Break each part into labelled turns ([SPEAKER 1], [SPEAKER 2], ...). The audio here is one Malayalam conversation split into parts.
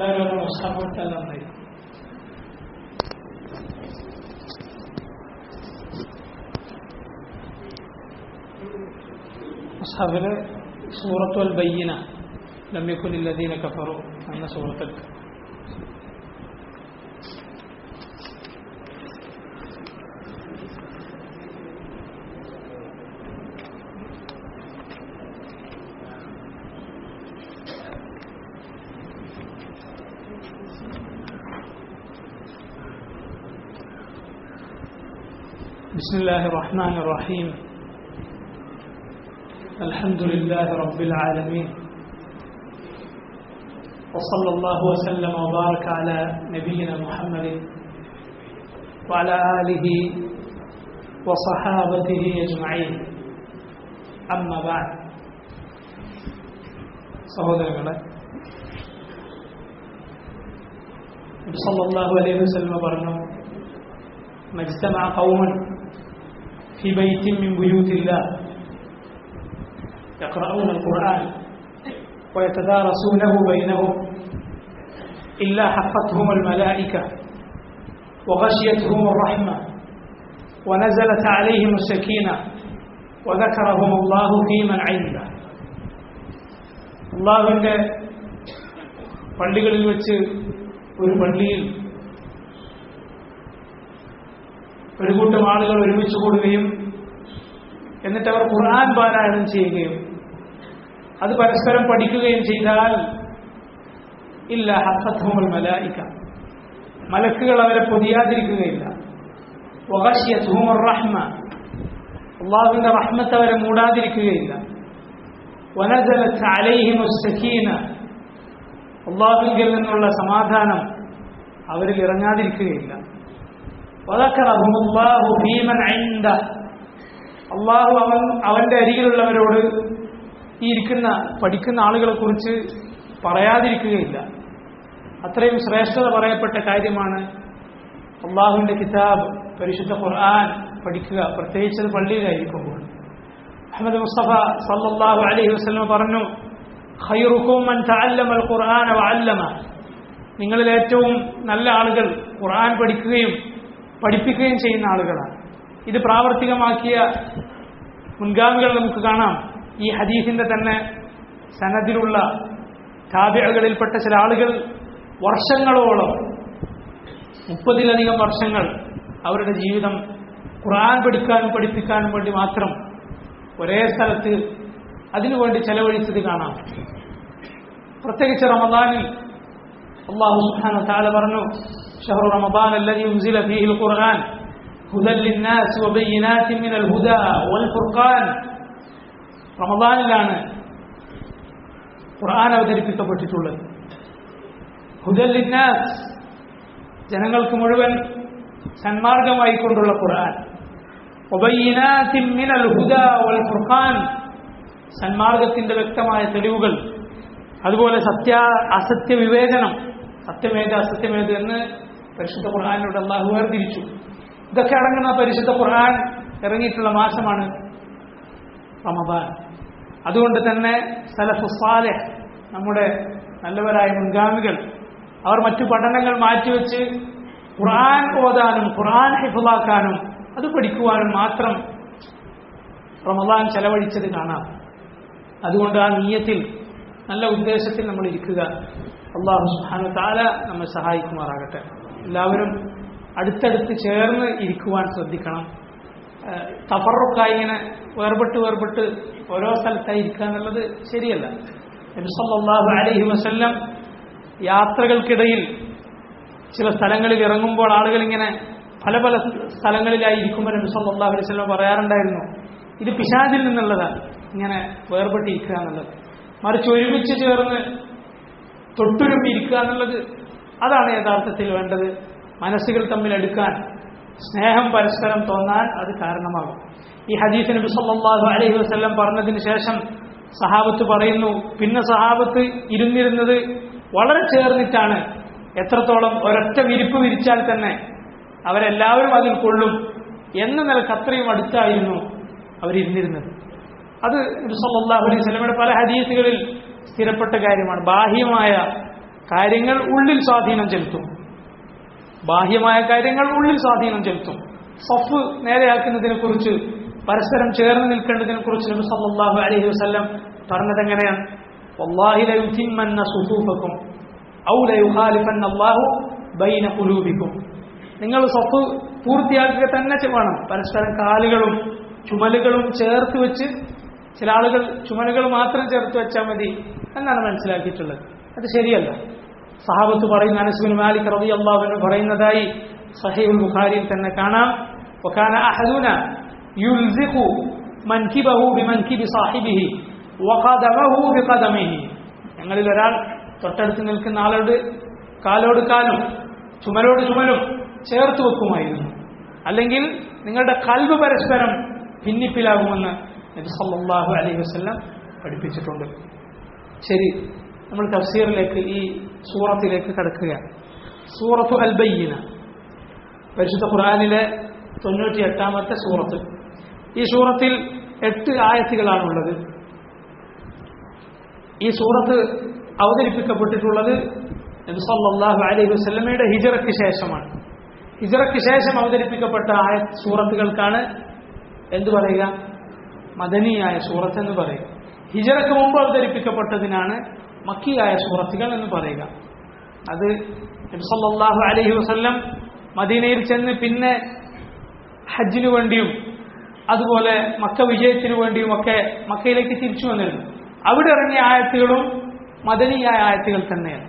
[SPEAKER 1] എല്ലാവരും മുസ്തഫ നന്നായി. മുസ്തഫില് സൂറത്തുൽ ബയ്യിന ലം യകുനിൽ ലദീന കഫറു എന്ന സൂറത്തിൽ بسم الله الرحمن الرحيم الحمد لله رب العالمين وصلى الله وسلم وبارك على نبينا محمد وعلى آله وصحابته أجمعين أما بعد സഹോദരങ്ങളെ, നബി സല്ലല്ലാഹു അലൈഹി വസല്ലം പറഞ്ഞു, മജ്തമഅ ഖൗമുൻ في بيت من بيوت الله يقرؤون القرآن ويتدارسونه بينهم إلا حفتهم الملائكة وغشيتهم الرحمة ونزلت عليهم السكينة وذكرهم الله في من عنده. അല്ലാഹുവിന്റെ പള്ളികളിൽ വെച്ച് ഒരു പള്ളിയിൽ ഒരു കൂട്ടം ആളുകൾ ഒരുമിച്ച് കൂടുകയും എന്നിട്ട് അവർ ഖുർആൻ പാരായണം ചെയ്യുകയും അത് പരസ്പരം പഠിക്കുകയും ചെയ്താൽ ഇല്ല ഹഫത്തുഹുൽ മലായിക, മലക്കുകൾ അവരെ പൊതിയാതിരിക്കുകയില്ല. വഗശിയതുഹുർ റഹ്മ, അല്ലാഹുവിന്റെ റഹ്മത്ത് അവരെ മൂടാതിരിക്കുകയില്ല. വനസലത് അലൈഹിമുസ് സകീന, അല്ലാഹുവിൽ നിന്നുള്ള സമാധാനം അവരിൽ ഇറങ്ങാതിരിക്കുകയില്ല. വദക്കറഹുമുല്ലാഹു ഫീമൻ ഇൻദഹ, അല്ലാഹു അവന്റെ അരികിലുള്ളവരോട് ഈ ഇരിക്കുന്ന പഠിക്കുന്ന ആളുകളെ കുറിച്ച് പറയാതിരിക്കുകയില്ല. അത്രയും ശ്രേഷ്ഠത പറയപ്പെട്ട കാര്യമാണ് അല്ലാഹുവിന്റെ കിതാബ്, പരിശുദ്ധ ഖുർആൻ പഠിക്കുക, പ്രത്യേകിച്ച് പള്ളിയിലായിരിക്കുമ്പോൾ. മുഹമ്മദ് മുസ്തഫ സല്ലല്ലാഹു അലൈഹി വസല്ലം പറഞ്ഞു, ഖൈറുക്കും മൻ തഅല്ലമൽ ഖുർആന വഅല്ലമ, നിങ്ങളിൽ ഏറ്റവും നല്ല ആളുകൾ ഖുർആൻ പഠിക്കുകയും പഠിപ്പിക്കുകയും ചെയ്യുന്ന ആളുകളാണ്. ഇത് പ്രാവർത്തികമാക്കിയ മുൻഗാമികൾ നമുക്ക് കാണാം. ഈ ഹദീസിന്റെ തന്നെ സനദിലുള്ള താബിഈകളിൽപ്പെട്ട ചില ആളുകൾ വർഷങ്ങളോളം, 30-ലധികം വർഷങ്ങൾ അവരുടെ ജീവിതം ഖുർആൻ പഠിക്കാനും പഠിപ്പിക്കാനും വേണ്ടി മാത്രം ഒരേ സ്ഥലത്ത് അതിനുവേണ്ടി ചെലവഴിച്ചത് കാണാം. പ്രത്യേകിച്ച് റമദാനിൽ അല്ലാഹു സുബ്ഹാനഹു വ തആല പറഞ്ഞു, شهر رمضان الذي أنزل فيه القرآن هدى للناس وبينات من الهدى والفرقان. റമദാനിലാണ് ഖുർആൻ അവതരിപ്പിക്കപ്പെട്ടിട്ടുള്ളത്. ഹുദൽ ലിന്നാസ്, ജനങ്ങൾക്ക് മുഴുവൻ സന്മാർഗമായിക്കൊണ്ടുള്ള ഖുർആൻ. വബയ്യിനാത്തിൻ മിനൽ ഹുദാ വൽ ഫുർഖാൻ, സന്മാർഗത്തിന്റെ വ്യക്തമായ തെളിവുകൾ, അതുപോലെ അസത്യ വിവേചനം, സത്യമേത് അസത്യമേത് എന്ന് പരിശുദ്ധ ഖുർആനിലൂടെ അല്ലാഹു വേർതിരിച്ചു. ഇതൊക്കെ അടങ്ങുന്ന പരിശുദ്ധ ഖുർആൻ ഇറങ്ങിയിട്ടുള്ള മാസമാണ് റമദാൻ. അതുകൊണ്ട് തന്നെ സലഫു സാലിഹ്, നമ്മുടെ നല്ലവരായ മുൻഗാമികൾ, അവർ മറ്റു പഠനങ്ങൾ മാറ്റിവെച്ച് ഖുർആൻ ഓതാനും ഖുർആൻ ഹിഫ്ളാക്കാനും അത് പഠിക്കുവാനും മാത്രം റമദാൻ ചെലവഴിച്ചത് കാണാം. അതുകൊണ്ട് ആ നിയ്യത്തിൽ, നല്ല ഉദ്ദേശത്തിൽ നമ്മൾ ഇരിക്കുക. അല്ലാഹു സുബ്ഹാനഹു വ തആല നമ്മെ സഹായിക്കുമാറാകട്ടെ. എല്ലാവരും അടുത്തടുത്ത് ചേർന്ന് ഇരിക്കുവാൻ ശ്രദ്ധിക്കണം. തഫറുക്കായി ഇങ്ങനെ വേർപെട്ട് ഓരോ സ്ഥലത്തായി ഇരിക്കുക എന്നുള്ളത് ശരിയല്ല. നബി സല്ലല്ലാഹു അലൈഹി വസല്ലം യാത്രകൾക്കിടയിൽ ചില സ്ഥലങ്ങളിൽ ഇറങ്ങുമ്പോൾ ആളുകൾ ഇങ്ങനെ പല പല സ്ഥലങ്ങളിലായി ഇരിക്കുമ്പോൾ നബി സല്ലല്ലാഹു അലൈഹി വസല്ലം പറയാറുണ്ടായിരുന്നു, ഇത് പിശാചിൽ നിന്നുള്ളതാണ് ഇങ്ങനെ വേർപെട്ടിരിക്കുക എന്നുള്ളത്. മറിച്ച് ഒരുമിച്ച് ചേർന്ന് തൊട്ടുരുമ്പിരിക്കുക എന്നുള്ളത്, അതാണ് യഥാർത്ഥത്തിൽ വേണ്ടത്. മനസ്സുകൾ തമ്മിൽ അടുക്കാൻ, സ്നേഹം പരസ്പരം തോന്നാൻ അത് കാരണമാകും. ഈ ഹദീസ് നബി സല്ലല്ലാഹു അലൈഹി വസല്ലം പറഞ്ഞതിന് ശേഷം സഹാബത്ത് പറയുന്നു, പിന്നെ സഹാബത്ത് ഇരുന്നിരുന്നത് വളരെ ചേർന്നിട്ടാണ്. എത്രത്തോളം ഒരൊറ്റ വിരിപ്പ് വിരിച്ചാൽ തന്നെ അവരെല്ലാവരും അതിൽ കൊള്ളും എന്ന നിലക്ക് അത്രയും അടുത്തായിരുന്നു അവരിരുന്നിരുന്നത്. അത് നബി സല്ലല്ലാഹു അലൈഹി വസല്ലമയുടെ പല ഹദീസുകളിൽ സ്ഥിരപ്പെട്ട കാര്യമാണ്. ബാഹ്യമായ കാര്യങ്ങൾ ഉള്ളിൽ സ്വാധീനം ചെലുത്തും. ബാഹ്യമായ കാര്യങ്ങൾ ഉള്ളിൽ സ്വാധീനം ചെലുത്തും. സഫ് നേരെയാക്കുന്നതിനെ കുറിച്ച്, പരസ്പരം ചേർന്ന് നിൽക്കേണ്ടതിനെ കുറിച്ച് നബി സല്ലല്ലാഹു അലൈഹി വസല്ലം പറഞ്ഞത് എങ്ങനെയാണ്? വല്ലാഹി ലയുതിമ്മന്ന സുഫൂഫക്കും ഔ ലയുഖാലിഫന്ന അല്ലാഹു ബൈന ഖുലൂബിക്കും. നിങ്ങൾ സഫ് പൂർത്തിയാക്കുക തന്നെ വേണം. പരസ്പരം കാലുകളും ചുമലുകളും ചേർത്ത് വെച്ച്, ചില ആളുകൾ ചുമലുകൾ മാത്രം ചേർത്ത് വെച്ചാൽ മതി എന്നാണ് മനസ്സിലാക്കിയിട്ടുള്ളത്. അത് ശരിയല്ല. സഹാബത്ത് പറയുന്ന അനസ് ബിൻ മാലിക് റളിയല്ലാഹു അൻഹു പറയുന്നതായി സഹീഹുൽ ബുഖാരിയിൽ തന്നെ കാണാം. വകാന അഹദുനാ യുൽസിഖു മൻകിബഹു ബിമൻകിബി സാഹിബിഹി വഖദമഹു ബിഖദമിഹി. ഞങ്ങളിൽ ഒരാൾ തൊട്ടടുത്ത് നിൽക്കുന്ന ആളോട് കാലോട് കാലും ചുമലോട് ചുമലും ചേർത്ത് വെക്കുമായിരുന്നു. അല്ലെങ്കിൽ നിങ്ങളുടെ കൽബ് പരസ്പരം ഭിന്നിപ്പിലാകുമെന്ന് നബി സല്ലല്ലാഹു അലൈഹി വസല്ലം പഠിപ്പിച്ചിട്ടുണ്ട്. ശരി, നമ്മൾ തഫ്സീറിലേക്ക്, ഈ സൂറത്തിലേക്ക് കടക്കുകയാണ്. സൂറത്തു അൽ ബയ്യിന, പരിശുദ്ധ ഖുർആനിലെ 98ാമത്തെ സൂറത്ത്. ഈ സൂറത്തിൽ 8 ആയത്തുകളാണുള്ളത്. ഈ സൂറത്ത് അവതരിപ്പിക്കപ്പെട്ടിട്ടുള്ളത് നബി സല്ലല്ലാഹു അലൈഹി വസല്ലമയുടെ ഹിജ്റയ്ക്ക് ശേഷമാണ്. ഹിജ്റയ്ക്ക് ശേഷം അവതരിപ്പിക്കപ്പെട്ട സൂറത്തുകൾക്കാണ് എന്തു പറയുക? മദനിയായ സൂറത്ത് എന്ന് പറയുക. ഹിജ്റയ്ക്ക് മുമ്പ് അവതരിപ്പിക്കപ്പെട്ടതിനാണ് മക്കിയായ സൂറത്തുകൾ എന്ന് പറയുക. അത് നബി സല്ലല്ലാഹു അലൈഹി വസല്ലം മദീനയിൽ ചെന്ന് പിന്നെ ഹജ്ജിനു വേണ്ടിയും അതുപോലെ മക്ക വിജയത്തിനു വേണ്ടിയും ഒക്കെ മക്കയിലേക്ക് തിരിച്ചു വന്നിരുന്നു. അവിടെ ഇറങ്ങിയ ആയത്തുകളും മദനിയായ ആയത്തുകൾ തന്നെയാണ്.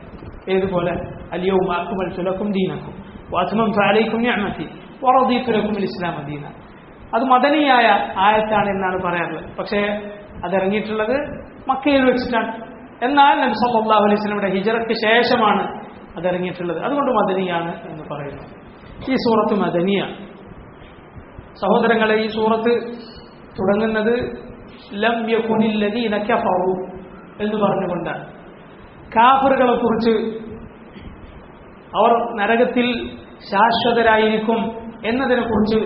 [SPEAKER 1] ഏതുപോലെ അൽയൗമ അക്മൽതു ലക്കും ദീനക്കും വഅത്മംതു അലൈക്കും നിഅമതി വറദീതു ലക്കും അൽ-ഇസ്ലാമ ദീന. അത് മദനിയായ ആയത്താണ് എന്നാണ് പറയാറുള്ളത്. പക്ഷേ അതിറങ്ങിയിട്ടുള്ളത് മക്കയിൽ വെച്ചിട്ടാണ്. എന്നാൽ നബി സല്ലല്ലാഹു അലൈഹി വസല്ലമയുടെ ഹിജ്റയ്ക്ക് ശേഷമാണ് അതിറങ്ങിയിട്ടുള്ളത്. അതുകൊണ്ട് മദനിയാണ് എന്ന് പറയുന്നു. ഈ സൂറത്ത് മദനിയാണ്. സഹോദരങ്ങളെ, ഈ സൂറത്ത് തുടങ്ങുന്നത് ലം യകുനിൽ ലദീന കഫറു എന്ന് പറഞ്ഞുകൊണ്ടാണ്. കാഫിറുകളെ കുറിച്ച്, അവർ നരകത്തിൽ ശാശ്വതരായിരിക്കും എന്നതിനെ കുറിച്ച്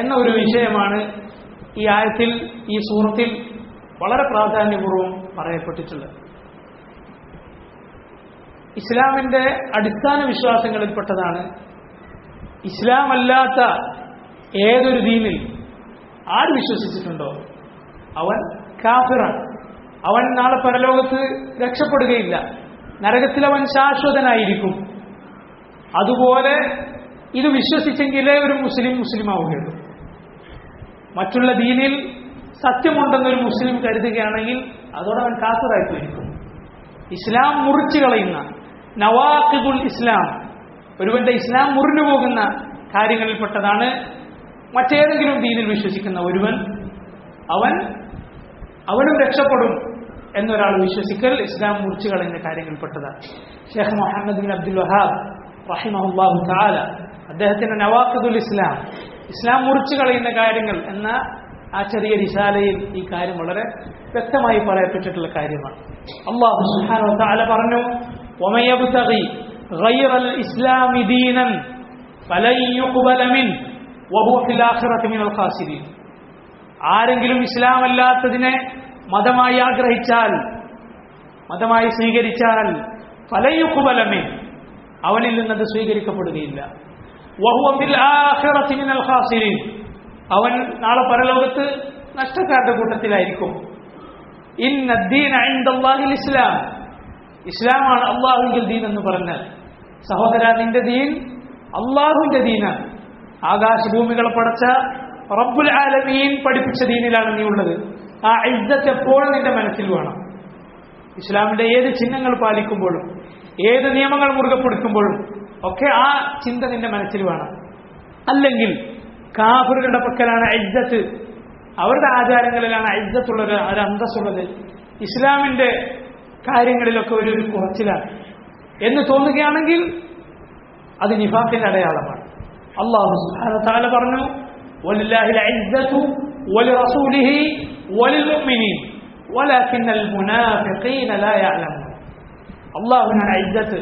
[SPEAKER 1] എന്ന ഒരു വിഷയമാണ് ഈ ആയത്തിൽ, ഈ സൂറത്തിൽ വളരെ പ്രാധാന്യപൂർവ്വം പറയപ്പെട്ടിട്ടുള്ളത്. ഇസ്ലാമിന്റെ അടിസ്ഥാന വിശ്വാസങ്ങളിൽപ്പെട്ടതാണ് ഇസ്ലാം അല്ലാത്ത ഏതൊരു ദീനിൽ ആര് വിശ്വസിച്ചിട്ടുണ്ടോ അവൻ കാഫിറാണ്. അവൻ നാളെ പരലോകത്ത് രക്ഷപ്പെടുകയില്ല. നരകത്തിൽ അവൻ ശാശ്വതനായിരിക്കും. അതുപോലെ ഇത് വിശ്വസിച്ചെങ്കിലേ ഒരു മുസ്ലിം ആവുകയുള്ളൂ. മറ്റുള്ള ദീനിൽ സത്യമുണ്ടെന്നൊരു മുസ്ലിം കരുതുകയാണെങ്കിൽ അതോടെ അവൻ കാഫിറായിപ്പോയിരിക്കും. ഇസ്ലാം മുറിച്ചു കളയുന്ന നവാഖിദുൽ ഇസ്ലാം, ഒരുവന്റെ ഇസ്ലാം മുറിഞ്ഞു പോകുന്ന കാര്യങ്ങളിൽപ്പെട്ടതാണ് മറ്റേതെങ്കിലും ദീനിൽ വിശ്വസിക്കുന്ന ഒരുവൻ അവനും രക്ഷപ്പെടും എന്നൊരാൾ വിശ്വസിക്കൽ ഇസ്ലാം മുറിച്ചു കളയുന്ന കാര്യങ്ങളിൽപ്പെട്ടതാണ്. ഷെയ്ഖ് മുഹമ്മദ് ബിൻ അബ്ദുൽ വഹാബ് റഹിമഹുല്ലാഹു തആല അദ്ദേഹത്തിന്റെ നവാഖിദുൽ ഇസ്ലാം, ഇസ്ലാം മുറിച്ചു കളയുന്ന കാര്യങ്ങൾ എന്ന ആ ചെറിയ റിസാലയിൽ ഈ കാര്യം വളരെ വ്യക്തമായി പറയപ്പെട്ടിട്ടുള്ള കാര്യമാണ്. അല്ലാഹു സുബ്ഹാനഹു വ തആല പറഞ്ഞു, വമൻ യബ്തഗി ഗൈറൽ ഇസ്ലാമി ദീനൻ ഫലൻ യുഖ്ബല മിൻ വഹുവ ഫിൽ ആഖിറതി മിനൽ ഖാസിരീൻ. ആരെങ്കിലും ഇസ്ലാം അല്ലാത്തതിനെ മതമായി ആഗ്രഹിച്ചാൽ, മതമായി സ്വീകരിച്ചാൽ, ഫലൻ യുഖ്ബല മിൻ, അവനിൽ നിന്നത് സ്വീകരിക്കപ്പെടുകയില്ല. വഹുവ ഫിൽ ആഖിറതി മിനൽ ഖാസിരീൻ, അവൻ നാളെ പരലോകത്ത് നഷ്ടക്കാരുടെ കൂട്ടത്തിലായിരിക്കും. ഇന്ന ദീന ഇൻദല്ലാഹിൽ ഇസ്ലാം, ഇസ്ലാമാണ് അള്ളാഹുവിന്റെ ദീൻ എന്ന് പറഞ്ഞാൽ, സഹോദര, നിന്റെ ദീൻ അള്ളാഹുവിന്റെ ദീനാണ്. ആകാശഭൂമികളെ പടച്ച റബ്ബുൽ ആലമീൻ പഠിപ്പിച്ച ദീനിലാണ് നീ ഉള്ളത്. ആ ഇസ്സത്ത് എപ്പോഴും നിന്റെ മനസ്സിൽ വേണം. ഇസ്ലാമിന്റെ ഏത് ചിഹ്നങ്ങൾ പാലിക്കുമ്പോഴും ഏത് നിയമങ്ങൾ മുറുകെ പിടിക്കുമ്പോഴും ഒക്കെ ആ ചിന്ത നിന്റെ മനസ്സിൽ വേണം. അല്ലെങ്കിൽ കാഫിറുകളുടെ പക്കലാണ് ഇസ്സത്ത്, അവരുടെ ആചാരങ്ങളിലാണ് ഇസ്സത്തുള്ളത്, ഒരു അന്തസ്സുള്ളത്, ഇസ്ലാമിന്റെ കാര്യങ്ങളിലൊക്കെ ഒരു കുറച്ചിലാണ് എന്ന് തോന്നുകയാണെങ്കിൽ അത് നിഫാഖിന്റെ അടയാളമാണ്. അല്ലാഹു സുബ്ഹാനഹു വ തആല പറഞ്ഞു, വലില്ലാഹിൽ ഇസ്സത്തു വലിറസൂലിഹി വലിൽമുഅ്മിനീൻ വലാകിന്നൽ മുനാഫിഖീന ലാ യഅലമൂൻ. അല്ലാഹുവിനാണ് ഇസ്സത്ത്,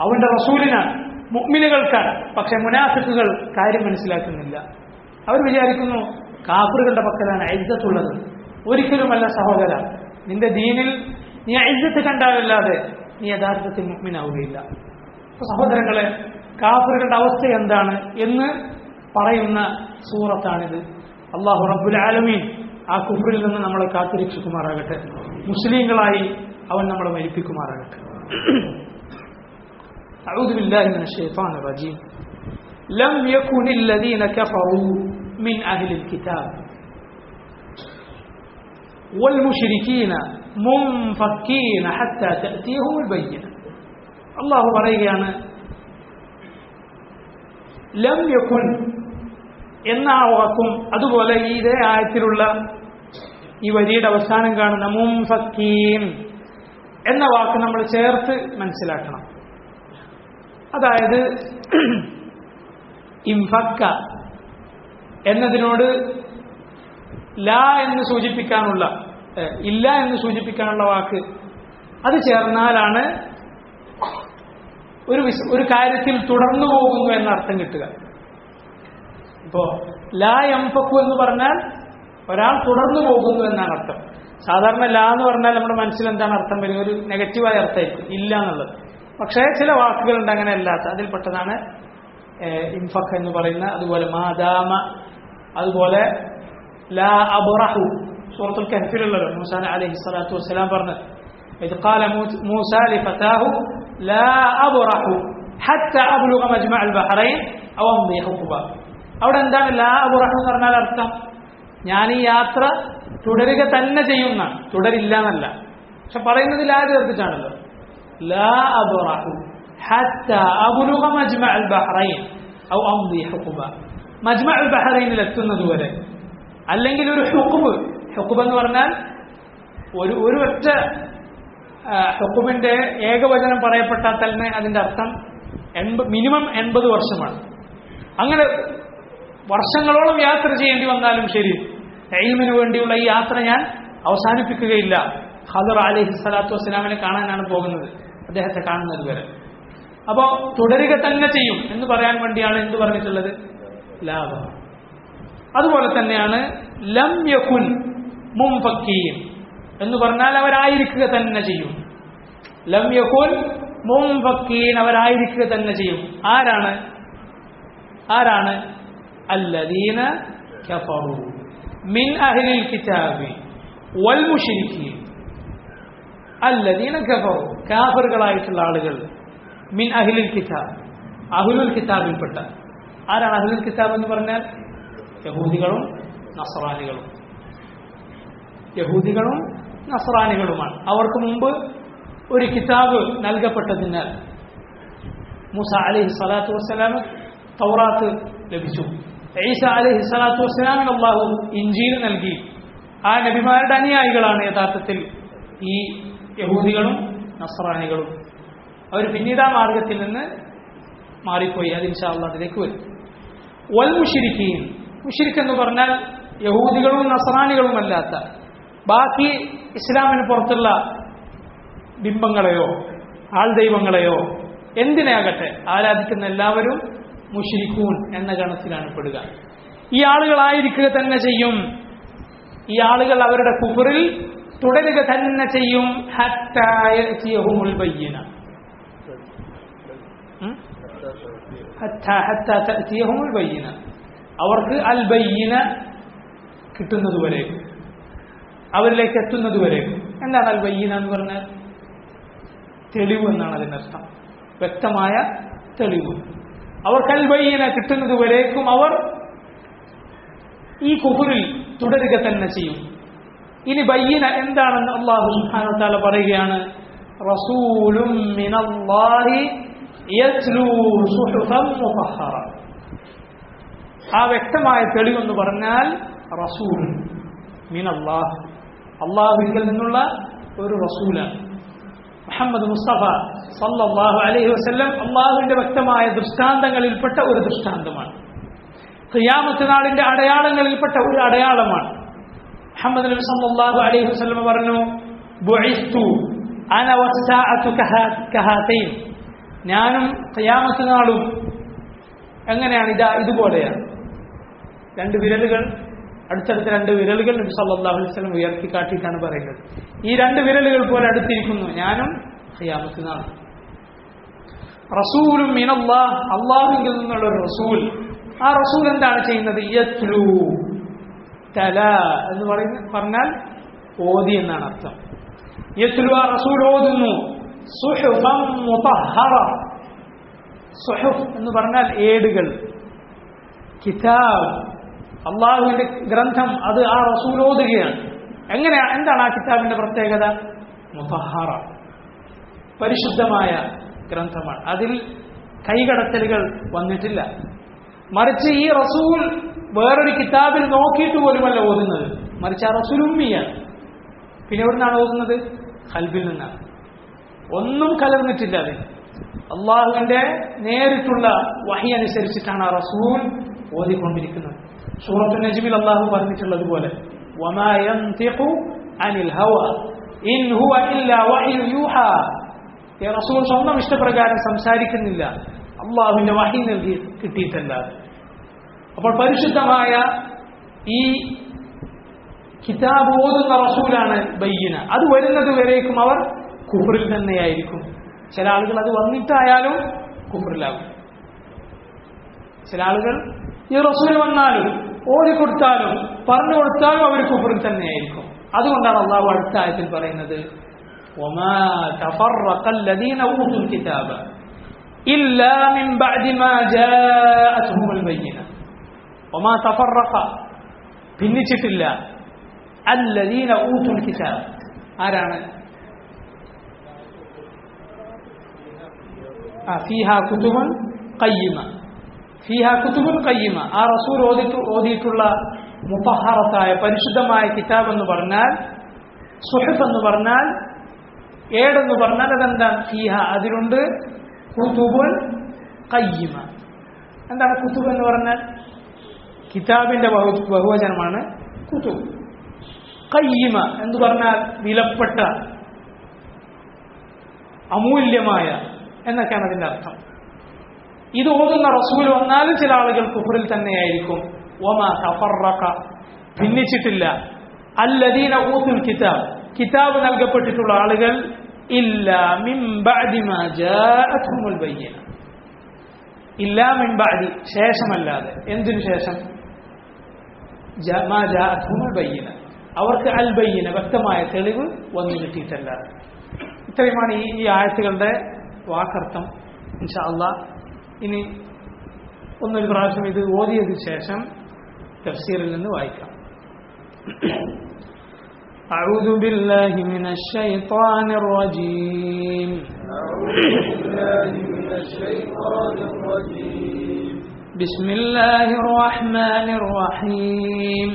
[SPEAKER 1] അവന്റെ റസൂലിനാണ്, മുഅ്മിനുകൾക്കാണ്. പക്ഷെ മുനാഫിഖുകൾ കാര്യം മനസ്സിലാക്കുന്നില്ല. അവർ വിചാരിക്കുന്നു കാഫിറുകളുടെ പക്കലാണ് ഇസ്സത്തുള്ളത്. ഒരിക്കലുമല്ല സഹോദര, നിന്റെ ദീനിൽ നീ ഇസ്സത്ത് കണ്ടാലല്ലാതെ നീ യഥാർത്ഥത്തിൽ മുഅ്മിനാവുകയില്ല. അപ്പോൾ സഹോദരങ്ങളെ, കാഫിറുകളുടെ അവസ്ഥ എന്താണ് എന്ന് പറയുന്ന സൂറത്താണിത്. അല്ലാഹു റബ്ബുൽ ആലമീൻ ആ കുഫ്റിൽ നിന്ന് നമ്മളെ കാത്തുരക്ഷിക്കുമാറാകട്ടെ. മുസ്ലിങ്ങളായി അവൻ നമ്മളെ മരിപ്പിക്കുമാറാകട്ടെ. അഊദു ബില്ലാഹി മിനശ് ശൈത്വാനിർ റജീം. ലം യകുനിൽ ലദീന കഫറൂ മിൻ അഹ്ലിൽ കിതാബ് വൽ മുശ്രികീന മുൻഫക്കീന ഹത്താ തഅതിയഹുൽ ബയ്യിന. അല്ലാഹു പറയുകയാണ്, ലം യകുൻ എന്ന ആ വാക്കും അതുപോലെ ഇതേ ആയത്തിലുള്ള ഈ വരിയുടെ അവസാനം കാണുന്ന മുൻഫക്കീൻ എന്ന വാക്ക് നമ്മൾ ചേർത്ത് മനസ്സിലാക്കണം. അതായത് ഇൻഫക്ക എന്നതിനോട് ലാ എന്ന് സൂചിപ്പിക്കാനുള്ള, ഇല്ല എന്ന് സൂചിപ്പിക്കാനുള്ള വാക്ക് അത് ചേർന്നാലാണ് ഒരു കാര്യത്തിൽ തുടർന്നു പോകുന്നു എന്ന അർത്ഥം കിട്ടുക. ഇപ്പോ ലാ യംഫക്കു എന്ന് പറഞ്ഞാൽ ഒരാൾ തുടർന്നു പോകുന്നു എന്നാണ് അർത്ഥം. സാധാരണ ലാ എന്ന് പറഞ്ഞാൽ നമ്മുടെ മനസ്സിൽ എന്താണ് അർത്ഥം വരിക? ഒരു നെഗറ്റീവായ അർത്ഥമായിരിക്കും ഇല്ല എന്നുള്ളത്. പക്ഷേ ചില വാക്കുകളുണ്ട് അങ്ങനെ അല്ലാത്ത, അതിൽപ്പെട്ടതാണ് ഇൻഫഖ് എന്ന് പറയുന്ന. അതുപോലെ മാദാമ, അതുപോലെ ലാ അബ്റഹു, സൂറത്തുൽ കഹ്ഫിലുള്ളല്ലോ മൂസ അലൈഹിസ്സലാത്തു വസ്സലാം പറഞ്ഞു, ഇദ് ഖാല മൂസ ലിഫതാഹു ലാ അബ്റഹു ഹത്താ അബ്ലുഗ മജ്മഅൽ ബഹ്റൈൻ ഔ അംദി ഹുഖബ. അവിടെ എന്താണ് ലാ അബ്റഹു എന്ന് പറഞ്ഞാൽ അർത്ഥം? ഞാൻ ഈ യാത്ര തുടരുക തന്നെ ചെയ്യുന്ന, തുടരില്ല എന്നല്ല. പക്ഷെ പറയുന്നത് ലാ ചേർത്തിട്ടാണല്ലോ. ലാ അബ്റഹു ഹത്താ അബ്ലുഗ മജ്മഅൽ ബഹ്റൈൻ ഔ അംദി ഹുഖബ. മജ്മഅൽ ബഹ്റൈനിൽ എത്തുന്നതുവരെ, അല്ലെങ്കിൽ ഒരു ഹുഖബ്. ഹുഖബ് എന്ന് പറഞ്ഞാൽ ഒരു ഒറ്റ ഹുഖബിന്റെ ഏകവചനം പറയപ്പെട്ടാൽ തന്നെ അതിന്റെ അർത്ഥം മിനിമം 80 വർഷമാണ്. അങ്ങനെ വർഷങ്ങളോളം യാത്ര ചെയ്യേണ്ടി വന്നാലും ശരി, ഇൽമിനു വേണ്ടിയുള്ള ഈ യാത്ര ഞാൻ അവസാനിപ്പിക്കുകയില്ല. ഖദർ അലൈഹിസ്സലാത്തു വസ്സലാമിനെ കാണാനാണ് പോകുന്നത്, അദ്ദേഹത്തെ കാണുന്നത് വരെ. അപ്പോ തുടരുക തന്നെ ചെയ്യും എന്ന് പറയാൻ വേണ്ടിയാണ് എന്ത് പറഞ്ഞിട്ടുള്ളത്? ലാഭം. അതുപോലെ തന്നെയാണ് ലം യകുൻ മുൻഫക്കീൻ എന്ന് പറഞ്ഞാൽ അവരായിരിക്കുക തന്നെ ചെയ്യും. ലം യകുൻ മുൻഫക്കീൻ, അവരായിരിക്കുക തന്നെ ചെയ്യും. ആരാണ്? അല്ലദീന കഫറു മിൻ അഹ്ലിൽ കിതാബി വൽ മുശ്രികീൻ. അല്ലദീന കഫറു, കാഫിറുകളായിട്ടുള്ള ആളുകൾ. മിൻ അഹ്ലിൽ കിതാബ്, അഹ്ലുൽ കിതാബിൽപ്പെട്ട. ആരാണ് അഹ്ലുൽ കിതാബ് എന്ന് പറഞ്ഞാൽ? യഹൂദികളും നസ്രാനികളും. യഹൂദികളും നസ്രാനികളുമാണ്. അവർക്ക് മുമ്പ് ഒരു കിതാബ് നൽകപ്പെട്ടതിനാൽ മൂസ അലൈഹി സ്വലാത്തു വസ്സലാം തൗറാത്ത് ലഭിച്ചു. ഈസ അലൈഹി സ്വലാത്തു വസ്സലാമിന് അല്ലാഹു ഇൻജീൽ നൽകി. ആ നബിമാരുടെ അനുയായികളാണ് യഥാർത്ഥത്തിൽ ഈ യഹൂദികളും നസ്രാനികളും. അവർ പിന്നീട് ആ മാർഗത്തിൽ നിന്ന് മാറിപ്പോയി. അത് ഇൻഷാ അല്ലാഹ് അതിലേക്ക് വരും. വൽ മുശ്രികീൻ, മുശ്രിക് എന്ന് പറഞ്ഞാൽ യഹൂദികളും നസ്രാനികളുമല്ലാത്ത ബാക്കി ഇസ്ലാമിന് പുറത്തുള്ള ബിംബങ്ങളെയോ ആൾ ദൈവങ്ങളെയോ എന്തിനാകട്ടെ ആരാധിക്കുന്ന എല്ലാവരും മുശ്രിക്കൂൻ എന്ന ഗണത്തിലാണ് പെടുക. ഈ ആളുകളായിരിക്കുക തന്നെ ചെയ്യും. ഈ ആളുകൾ അവരുടെ കുഫറിൽ തുടരുക തന്നെ ചെയ്യും. ഹത്താ യഅതിയഹുൽ ബയ്യിന, ഹത്താ തഅതിയഹുൽ ബയ്യിന, അവർക്ക് അൽ ബയ്യിന കിട്ടുന്നതുവരേക്കും, അവരിലേക്ക് എത്തുന്നതുവരേക്കും. എന്താണ് അൽ ബയ്യിന എന്ന് പറഞ്ഞാൽ? തെളിവ് എന്നാണ് അതിനർത്ഥം, വ്യക്തമായ തെളിവ്. അവർക്ക് അൽ ബയ്യിന കിട്ടുന്നതുവരേക്കും അവർ ഈ കുഫറിൽ തുടരുക തന്നെ ചെയ്യും. ഇനി ബയ്യിന എന്താണെന്ന് അല്ലാഹു സുബ്ഹാനഹു വ തആല പറയുകയാണ്. റസൂലും മിനല്ലാഹി യത്ലൂ സുഹുഫൻ മുതഹ്ഹറ. ആ വ്യക്തമായ തെളിവെന്ന് പറഞ്ഞാൽ റസൂൽ മിനല്ലാഹ്, അല്ലാഹുവിൽ നിന്നുള്ള ഒരു റസൂലാണ് മുഹമ്മദ് മുസ്തഫ സല്ലല്ലാഹു അലൈഹി വസല്ലം. അല്ലാഹുവിന്റെ വ്യക്തമായ ദൃഷ്ടാന്തങ്ങളിൽപ്പെട്ട ഒരു ദൃഷ്ടാന്തമാണ്. ഖിയാമത്ത് നാളിന്റെ അടയാളങ്ങളിൽപ്പെട്ട ഒരു അടയാളമാണ്. മുഹമ്മദ് നബി സല്ലല്ലാഹു അലൈഹി വസല്ലം പറഞ്ഞു, ബുഇസ്തു അന വസ്സാഅതു കഹാതൈൻ, ഞാനും ഖിയാമത്ത് നാളും എങ്ങനെയാണ്? ഇതുപോലെയാണ്. രണ്ട് വിരലുകൾ, അടുത്തടുത്ത രണ്ട് വിരലുകൾ നബി സല്ലല്ലാഹു അലൈഹി വസല്ലം ഉയർത്തി കാട്ടിയിട്ടാണ് പറയുന്നത്. ഈ രണ്ട് വിരലുകൾ പോലെ അടുത്തിരിക്കുന്നു ഞാനും ഖിയാമത്ത് നാൾ. റസൂലും മിനല്ലാഹ്, അള്ളാഹുവിൽ നിന്നുള്ള ഒരു റസൂൽ. ആ റസൂൽ എന്താണ് ചെയ്യുന്നത്? യത്ലു, തല എന്ന് പറഞ്ഞാൽ ഓതി എന്നാണ് അർത്ഥം. യത്ലു, ആ റസൂൽ ഓതുന്നു. സുഹുഫൻ മുതഹ്ഹറ, സുഹുഫ് എന്ന് പറഞ്ഞാൽ ഏടുകൾ, കിതാബ്, അള്ളാഹുവിന്റെ ഗ്രന്ഥം, അത് ആ റസൂൽ ഓതുകയാണ്. എങ്ങനെയാണ്? എന്താണ് ആ കിതാബിന്റെ പ്രത്യേകത? മുതഹ്ഹറ, പരിശുദ്ധമായ ഗ്രന്ഥമാണ്. അതിൽ കൈകടത്തലുകൾ വന്നിട്ടില്ല. മറിച്ച് ഈ റസൂൽ വേറൊരു കിതാബിൽ നോക്കിയിട്ട് പോലുമല്ല ഓതുന്നത്, മറിച്ച് ആ റസൂൽ ഉമ്മിയാണ്. പിന്നെ എവിടുന്നാണ് ഓതുന്നത്? ഖൽബിൽ നിന്നാണ്. ഒന്നും കലർന്നിട്ടില്ല അതിൽ. അള്ളാഹുവിന്റെ നേരിട്ടുള്ള വഹി അനുസരിച്ചിട്ടാണ് ആ റസൂൽ ഓതിക്കൊണ്ടിരിക്കുന്നത്. സൂറത്തുൻ നജ്മിൽ അള്ളാഹു പറഞ്ഞിട്ടുള്ളതുപോലെ വമാ യൻതിഖു അനിൽ ഹവ ഇൻ ഹുവ ഇല്ലാ വഹ്യു യൂഹാ. ഈ റസൂൽ സ്വന്തം ഇഷ്ടപ്രകാരം സംസാരിക്കുന്നില്ല, അള്ളാഹുവിന്റെ വഹി നൽകി കിട്ടിയിട്ടല്ല. അപ്പോൾ പരിശുദ്ധമായ ഈ കിതാബ് ഓതുന്ന റസൂലാണ് ബയ്യിന. അത് വരുന്നത് വരേക്കും അവർ കുഫറിൽ തന്നെയായിരിക്കും. ചില ആളുകൾ അത് വന്നിട്ടായാലും കുഫറിലാകും. ചില ആളുകൾ ഈ റസൂൽ വന്നാലും ഓടിക്കൊടുത്താലും പറഞ്ഞു കൊടുത്താലും അവർ കുഫറിൽ തന്നെയായിരിക്കും. അതുകൊണ്ടാണ് അള്ളാഹു അടുത്ത ആയത്തിൽ പറയുന്നത് വമാ തഫറഖൽ ലദീന ഊതുൽ കിതാബ ഇല്ലാ മിൻ ബഅദി മാ ജാഅത്ഹുമുൽ ബയ്യിന. വമാ തഫറഖ, ഭിന്നിച്ചിട്ടില്ല, അല്ലദീന ഊതുൽ കിതാബ്. ആരാണ്? ഫീഹാ കുതുബുൻ ഖയ്യിമ, ഫീഹാ കുതുബുൻ ഖയ്യിമ. ആ റസൂൽ ഓതിയിട്ടുള്ള മുതഹ്ഹറത്തായ പരിശുദ്ധമായ കിതാബ് എന്ന് പറഞ്ഞാൽ, സുഹഫ് എന്ന് പറഞ്ഞാൽ, ഏടെന്ന് പറഞ്ഞാൽ അതെന്താണ്? ഫീഹ, അതിലുണ്ട് കുതുബുൻ ഖയ്യിമ. എന്താണ് കുതുബ് എന്ന് പറഞ്ഞാൽ? കിതാബിന്റെ ബഹുവചനമാണ് കുതുബ്. ഖയ്യിമ എന്ന് പറഞ്ഞാൽ വിലപ്പെട്ട, അമൂല്യമായ എന്നൊക്കെയാണ് അതിന്റെ അർത്ഥം. ഇത് ഓതുന്ന റസൂൽ വന്നാലും ചില ആളുകൾ കുഫറിൽ തന്നെയായിരിക്കും. വമാ തഫറഖ, ഭിന്നിച്ചിട്ടില്ല, അല്ലദീന ഊതുൽ കിതാബ്, കിതാബ് നൽകപ്പെട്ടിട്ടുള്ള ആളുകൾ, ഇല്ലാ മിൻ ബഅദി മാ ജാഅത്ഹുമുൽ ബയ്യിന, ഇല്ലാ മിൻ ബഅദി, ശേഷമല്ലാതെ. എന്തിനു ശേഷം? മാ ജാഅത്ഹുമുൽ ബയ്യിന, അവർക്ക് അൽ ബയ്യിന, വ്യക്തമായ തെളിവ് വന്നു കിട്ടിയിട്ടല്ല. ഇത്രയുമാണ് ഈ ആയത്തുകളുടെ വാക്കർത്ഥം. ഇൻഷാ അല്ലാഹ് ഇനി ഒന്നൊരു പ്രാവശ്യം ഇത് ഓതിയതിനു ശേഷം തഫ്സീറിൽ നിന്ന് വായിക്കാം. أعوذ بالله من الشيطان الرجيم. بسم الله الرحمن الرحيم.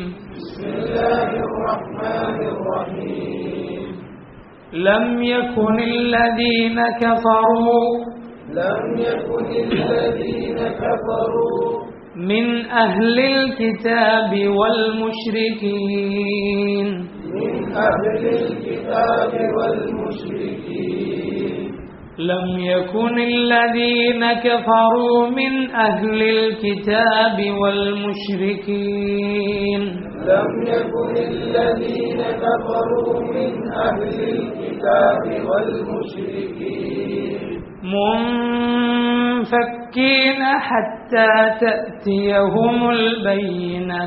[SPEAKER 1] لم يكن الذين كفروا من أهل الكتاب والمشركين لم يكن الذين كفروا من أهل الكتاب والمشركين
[SPEAKER 2] لم يكن الذين كفروا من أهل الكتاب والمشركين
[SPEAKER 1] منفكين حتى تأتيهم البينة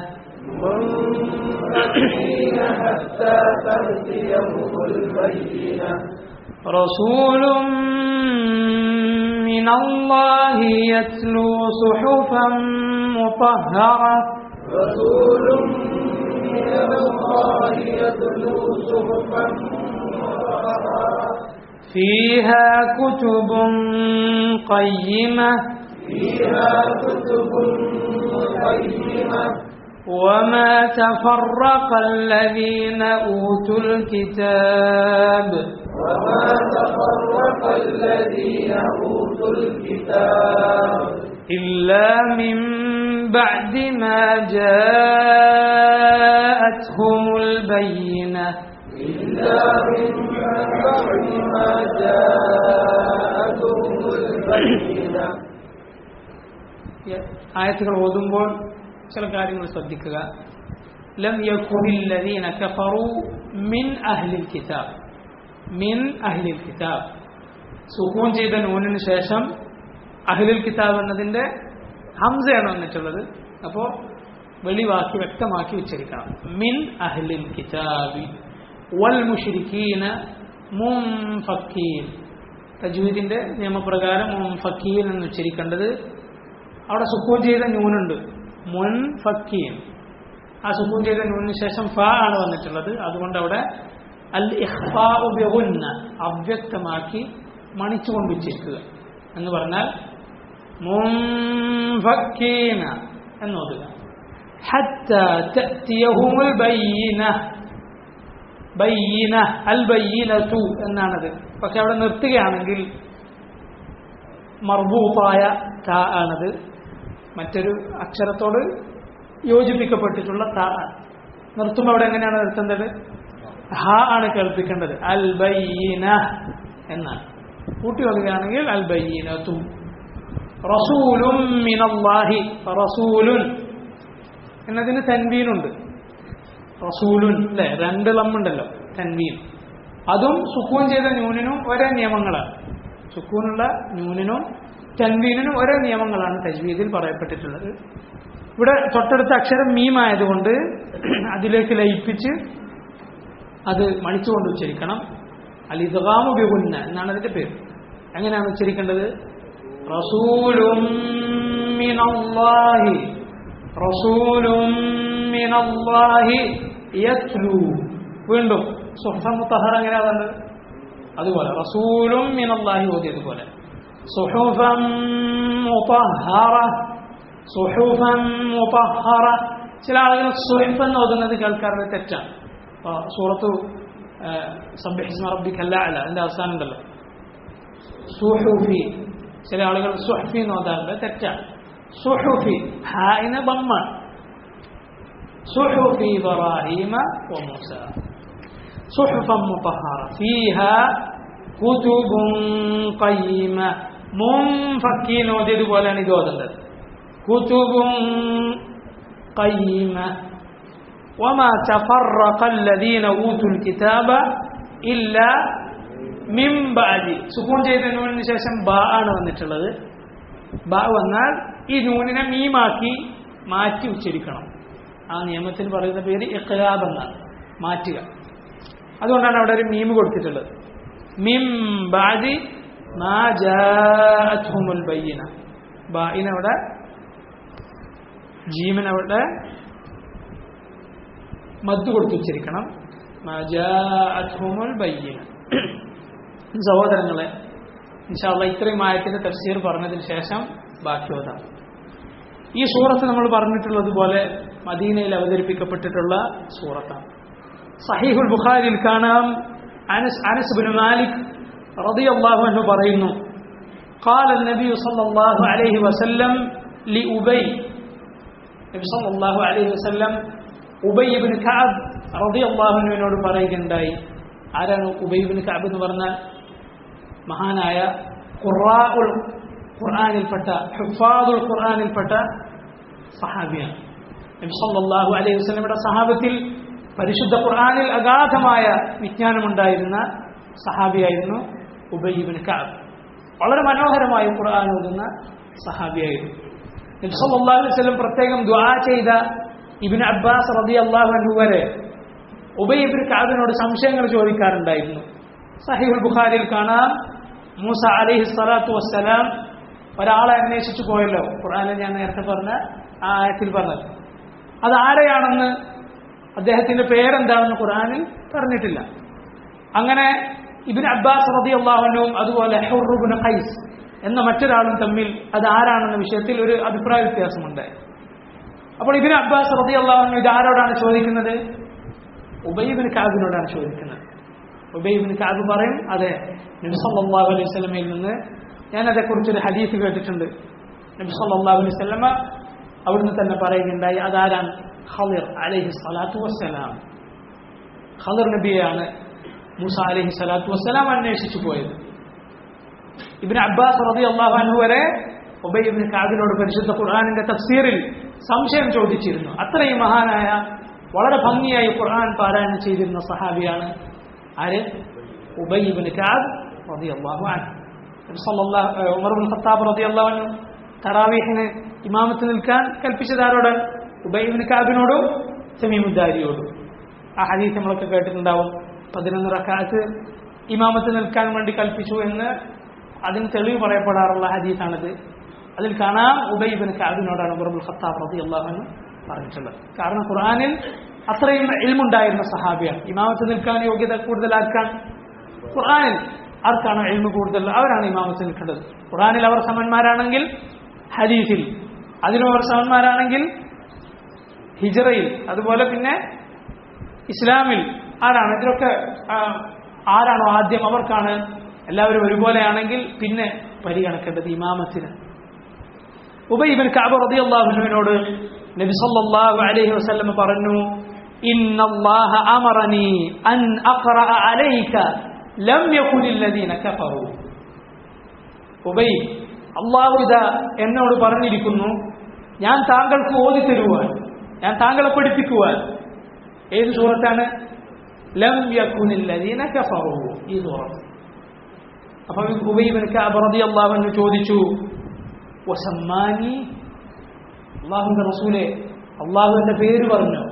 [SPEAKER 2] منفكين حتى تأتيهم البينة
[SPEAKER 1] رسول من الله يتلو صحفا مطهرة
[SPEAKER 2] رسول من الله يتلو صحفا مطهرة
[SPEAKER 1] فيها كتب قيمة وما تفرق الذين أوتوا الكتاب إلا من بعد ما جاءتهم البينة ആയത്തുകൾ ഓതുമ്പോൾ ചില കാര്യങ്ങൾ ശ്രദ്ധിക്കുക. ലം യകുനില്ലദീന കഫറു മിൻ അഹ്ലിൽ കിതാബ്, മിൻ അഹ്ലിൽ കിതാബ്, സുക്കൂൻ ചെയ്ത നൂനിന് ശേഷം അഹ്ലുൽ കിതാബ് എന്നതിന്റെ ഹംസയാണ് വന്നിട്ടുള്ളത്. അപ്പോൾ വെളിവാക്കി വ്യക്തമാക്കി ഉച്ചരിക്കണം. മിൻ അഹ്ലിൽ കിതാബി വൽ മുശ്രിക്കീന മുൻഫക്കീൻ. തജ്വീദിന്റെ നിയമപ്രകാരം മുൻഫക്കീൻ എന്ന് ഉച്ചരിക്കേണ്ടത്. അവിടെ സുക്കൂൻ ചെയ്ത നൂനുണ്ട്, മുൻഫക്കീൻ. ആ സുക്കൂൻ ചെയ്ത നൂനിന് ശേഷം ഫ ആണ് വന്നിട്ടുള്ളത്. അതുകൊണ്ട് അവിടെ അൽ ഇഖ്ഫാഉ ബിഗുന്ന, അവ്യക്തമാക്കി മണിച്ചുകൊണ്ട് ഉച്ചരിക്കുക എന്ന് പറഞ്ഞാൽ മുൻഫക്കീന എന്നോതുക. ഹത്താ തഅതിയഹുമുൽ ബയ്യിന, ബയ്യിന അൽ ബയ്യിനതു എന്നാണത്. പക്ഷെ അവിടെ നിർത്തുകയാണെങ്കിൽ മർബൂത്തായ താ ആണത്, മറ്റൊരു അക്ഷരത്തോട് യോജിപ്പിക്കപ്പെട്ടിട്ടുള്ള താ. നിർത്തുമ്പോൾ അവിടെ എങ്ങനെയാണ് നിർത്തേണ്ടത്? ഹ ആണ് കേൾപ്പിക്കേണ്ടത്. അൽ ബയ്യിന എന്നാണ്. കൂട്ടി വരികയാണെങ്കിൽ അൽ ബയ്യിനതു. റസൂലുൻ മിനല്ലാഹി, റസൂലുൻ എന്നതിന് തൻവീനുണ്ട്. റസൂലുൻ അല്ലെ, രണ്ട് ലമ്മുണ്ടല്ലോ തൻവീൻ. അതും സുക്കൂൻ ചെയ്ത നൂനിനും ഒരേ നിയമങ്ങളാണ്. സുക്കൂനുള്ള നൂനിനും തൻവീനിനും ഒരേ നിയമങ്ങളാണ് തജ്വീദിൽ പറയപ്പെട്ടിട്ടുള്ളത്. ഇവിടെ തൊട്ടടുത്ത അക്ഷരം മീമായതുകൊണ്ട് അതിലേക്ക് ലയിപ്പിച്ച് അത് മണിച്ചുകൊണ്ട് ഉച്ചരിക്കണം. അൽ ഇദ്ഗാമു ബിഗുന്ന എന്നാണ് അതിന്റെ പേര്. എങ്ങനെയാണ് ഉച്ചരിക്കേണ്ടത്? റസൂലും മിനല്ലാഹി, റസൂലും മിനല്ലാഹി യത്ലു. വീണ്ടും സുഹഫൻ മുത്തഹറ എങ്ങനെയാ പറഞ്ഞത്? അതുപോലെ റസൂലും മിനല്ലാഹി ഓതിയതുപോലെ. സുഹഫൻ മുതഹറ, സുഹഫൻ മുതഹറ. ചില ആളുകൾ സുഹഫൻ ഓതുന്നത് കേൾക്കാറുള്ളത് തെറ്റാണ്. സൂറത്തു സബ്ബിഹ് ഇസ്മ റബ്ബിക്കൽ അഅല അതിന്റെ അവസാനം ഉണ്ടല്ലോ സുഹുഫി. ചില ആളുകൾ സുഹഫി എന്ന് ഓതാറുണ്ട്, തെറ്റാണ്. സുഹുഫി ഹായിന് ബമ്മ. സുഹുഫി ഇബ്രാഹീമ വ മൂസ സുഹഫൻ മുതഹറ ഫീഹാ കുതുബുൻ ഖയ്യിമ. മുൻഫക്കീൻ ഓതിയതുപോലെയാണ് ഇത് ഓതേണ്ടത്. കുതുബുൻ ഖയ്യിമ. وما تفرق الذين اوتوا الكتاب الا من بعد. സുക്കൂൻ ചെയ്ത നൂനിന് ശേഷം ബാ ആണ് വന്നിട്ടുള്ളത്. ബാ വന്നാൽ ഈ നൂനിനെ മീമാക്കി മാറ്റി ഉച്ചരിക്കണം. ആ നിയമത്തിൽ പറയുന്ന പേര് ഇഖ്ലാബ് എന്നാണ്, മാറ്റുക. അതുകൊണ്ടാണ് അവിടെ ഒരു മീം കൊടുത്തിട്ടുള്ളത്. മിൻ ബഅദി മാ ജാഅത്ഹുമുൽ ബയ്യിന. ബാഇനവിടെ ജീമിനവിടെ മദ്ദ് കൊടുത്ത് ഉച്ചരിക്കണം. മാ ജാഅത്ഹുമുൽ ബയ്യിന. സഹോദരങ്ങളെ, ഇൻഷാ അല്ലാഹ് ഇത്രയും ആയത്തിന്റെ തഫ്സീർ പറഞ്ഞതിന് ശേഷം ബാക്കി ഓതാം. ഈ സൂറത്ത് നമ്മൾ പറഞ്ഞിട്ടുള്ളതുപോലെ മദീനയിൽ അവതരിപ്പിക്കപ്പെട്ടിട്ടുള്ള സൂറത്താണ്. സഹീഹുൽ ബുഖാരിയിൽ കാണാം, അനസ് ഇബ്നു മാലിക് റളിയല്ലാഹു അൻഹു പറയുന്നു, ഖാല നബി സല്ലല്ലാഹു അലൈഹി വസല്ലം ലിഉബൈ. നബി സല്ലല്ലാഹു അലൈഹി വസല്ലം ഉബൈ ഇബ്നു കഅബ് റളിയല്ലാഹു അൻഹുവിനോട് പറയുകയുണ്ടായി. ആരാണ് ഉബൈ ഇബ്നു കഅബ് എന്ന് പറഞ്ഞാൽ? മഹാനായ ഖുറാഉൽ ഖുർആനിൽപ്പെട്ട, ഹുഫാദുൽ ഖുർആനിൽപ്പെട്ട സഹാബിയാണ്. നബി സല്ലല്ലാഹു അലൈഹി വസല്ലമയുടെ സഹാബത്തിൽ പരിശുദ്ധ ഖുർആനിൽ അഗാധമായ വിജ്ഞാനമുണ്ടായിരുന്ന സഹാബിയായിരുന്നു ഉബൈ ഇബ്നു കഅബ്. വളരെ മനോഹരമായി ഖുർആൻ ഓതുന്ന സഹാബിയായിരുന്നു. നബി സല്ലല്ലാഹു അലൈഹി വസല്ലം പ്രത്യേകം ദുആ ചെയ്ത ഇബ്നു അബ്ബാസ് റളിയല്ലാഹു അൻഹു വരെ ഉബൈ ഇബ്നു കഅബിനോട് സംശയങ്ങൾ ചോദിക്കാറുണ്ടായിരുന്നു. സഹീഹുൽ ബുഖാരിയിൽ കാണാം, മൂസ അലൈഹി സ്വലാത്തു വസ്സലാം ഒരാളെ അന്വേഷിച്ചു പോയല്ലോ. ഖുർആനിൽ ഞാൻ നേരത്തെ പറഞ്ഞ ആ ആയത്തിൽ പറഞ്ഞത്, അത് ആരെയാണെന്ന്, അദ്ദേഹത്തിന്റെ പേരെന്താണെന്ന് ഖുർആനിൽ പറഞ്ഞിട്ടില്ല. അങ്ങനെ ഇബ്നു അബ്ബാസ് റളിയല്ലാഹു അൻഹുവും അതുപോലെ ഹുർ ഇബ്നു ഖൈസ് എന്ന മറ്റൊരാളും തമ്മിൽ അത് ആരാണെന്ന വിഷയത്തിൽ ഒരു അഭിപ്രായ വ്യത്യാസമുണ്ടായി. അപ്പോൾ ഇബ്നു അബ്ബാസ് റളിയല്ലാഹു അൻഹു ഇത് ആരോടാണ് ചോദിക്കുന്നത്? ഉബൈ ഇബ്നു കഅബിനോടാണ് ചോദിക്കുന്നത്. ഉബൈ ഇബ്നു കഅബ് പറയും, അതെ, നബി സല്ലല്ലാഹു അലൈഹി വസല്ലമയിൽ നിന്ന് ഞാൻ അതേക്കുറിച്ചൊരു ഹദീസ് കേട്ടിട്ടുണ്ട്. നബി സല്ലല്ലാഹു അലൈഹി വസല്ലമ അവിടുന്ന് തന്നെ പറയുകയുണ്ടായി, അതാരാണ്? ഖളിർ അലൈഹി സ്വലാത്തു വസ്സലാം. ഖളിർ നബിയെയാണ് മൂസ അലൈഹി സ്വലാത്തു വസ്സലാം അന്വേഷിച്ചു പോയത്. ഇബ്നു അബ്ബാസ് റളിയല്ലാഹു അൻഹു വരെ ഉബൈ ഇബ്നു കഅബിനോട് പരിശുദ്ധ ഖുർആനിന്റെ തഫ്സീറിൽ സംശയം ചോദിച്ചിരുന്നു. അത്രയും മഹാനായ, വളരെ ഭംഗിയായി ഖുർആൻ പാരായണം ചെയ്തിരുന്ന സഹാബിയാണ് ആര്? ഉബൈ ഇബ്നു കഅബ് റളിയല്ലാഹു അൻഹു. ഉമർ ഇബ്നുൽ ഖത്താബ് റളിയല്ലാഹു അൻഹു തറാവീഹിന് ഇമാമത്ത് നിൽക്കാൻ കൽപ്പിച്ചതാരോട്? ഉബൈ ഇബ്നു കഅബിനോടും തമീമുദ്ദാരിയോടും. ആ ഹദീസ് നമ്മളൊക്കെ കേട്ടിട്ടുണ്ടാവും. 11 റക്അത്ത് ഇമാമത്ത് നിൽക്കാൻ വേണ്ടി കൽപ്പിച്ചു എന്ന് അതിന് തെളിവ് പറയപ്പെടാറുള്ള ഹദീസാണിത്. അതിൽ കാണാം ഉബൈ ഇബ്നു കഅബിനോടാണ് ഉമർ ഇബ്നുൽ ഖത്താബ് റളിയല്ലാഹു അൻഹു പറഞ്ഞിട്ടുള്ളത്. കാരണം ഖുർആനിൽ അത്രയും ഇൽമുണ്ടായിരുന്ന സഹാബിയാണ്. ഇമാമത്ത് നിൽക്കാൻ യോഗ്യത കൂടുതലാക്കാൻ ഖുർആനിൽ ആർക്കാണ് ഇൽമു കൂടുതൽ അവരാണ് ഇമാമത്ത് നിൽക്കേണ്ടത്. ഖുർആനിൽ അവർ സമന്മാരാണെങ്കിൽ ഹദീസിൽ, അതിനും അവർ സമന്മാരാണെങ്കിൽ ഹിജ്റയിൽ, അതുപോലെ പിന്നെ ഇസ്ലാമിൽ ആരാണ് ഇതിലൊക്കെ ആരാണോ ആദ്യം അവർക്കാണ് എല്ലാവരും ഒരുപോലെയാണെങ്കിൽ പിന്നെ പരിഗണിക്കേണ്ടത് ഇമാമത്തിന്. ഉബൈ ഇബ്നു കഅബ് റളിയല്ലാഹു അൻഹുവിനോട് നബി സല്ലല്ലാഹു അലൈഹി വസല്ലം പറഞ്ഞു, ഇന്നല്ലാഹ അമറനി അൻ അഖറഅ അലൈക ലം യകുനിൽ ലദീന കഫറു. ഉബൈ, അല്ലാഹു ഇദാ എന്നോട് പറഞ്ഞിരിക്കുന്നു ഞാൻ താങ്കൾക്ക് ഓതി തരുവാൻ, ഞാൻ താങ്കളെ പഠിപ്പിക്കുവാൻ. ഏത് സൂറത്താണ്? ലം യകുനിൽ ലദീന കഫറു, ഈ സൂറത്ത്. അപ്പോൾ ഉബൈ ഇബ്നു കഅബ് റളിയല്ലാഹു അൻഹു ചോദിച്ചു, വസമ്മാനി, അല്ലാഹുവിന്റെ റസൂലേ അല്ലാഹുവിന്റെ പേര് പറഞ്ഞു.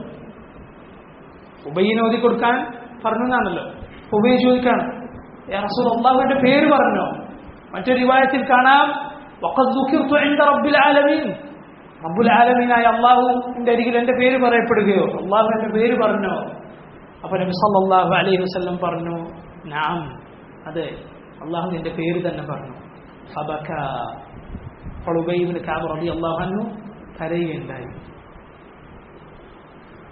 [SPEAKER 1] ഉബൈനെ ഓതി കൊടുക്കാൻ പറഞ്ഞു എന്നാണല്ലോ. ഉബൈ ചോദിക്കാണ്, യാ റസൂൽ അല്ലാഹുവിന്റെ പേര് പറഞ്ഞോ? മറ്റൊരു റിവായത്തിൽ കാണാം, വഖദ് ദുകിർതു ഇൻദ റബ്ബിൽ ആലമീൻ, റബ്ബുൽ ആലമീനായ അല്ലാഹുവിന്റെ അരികിൽ എന്റെ പേര് പറയപ്പെടുകയോ? അല്ലാഹുവിന്റെ പേര് പറഞ്ഞോ? അപ്പോൾ നബി സല്ലല്ലാഹു അലൈഹി വസല്ലം പറഞ്ഞു, നഅം, അതെ, അല്ലാഹു നിന്റെ പേര് തന്നെ പറഞ്ഞു. ഫബക, ഉബൈ ഇബ്നു കഅബ് റളിയല്ലാഹു അൻഹു കരയുകയുണ്ടായി.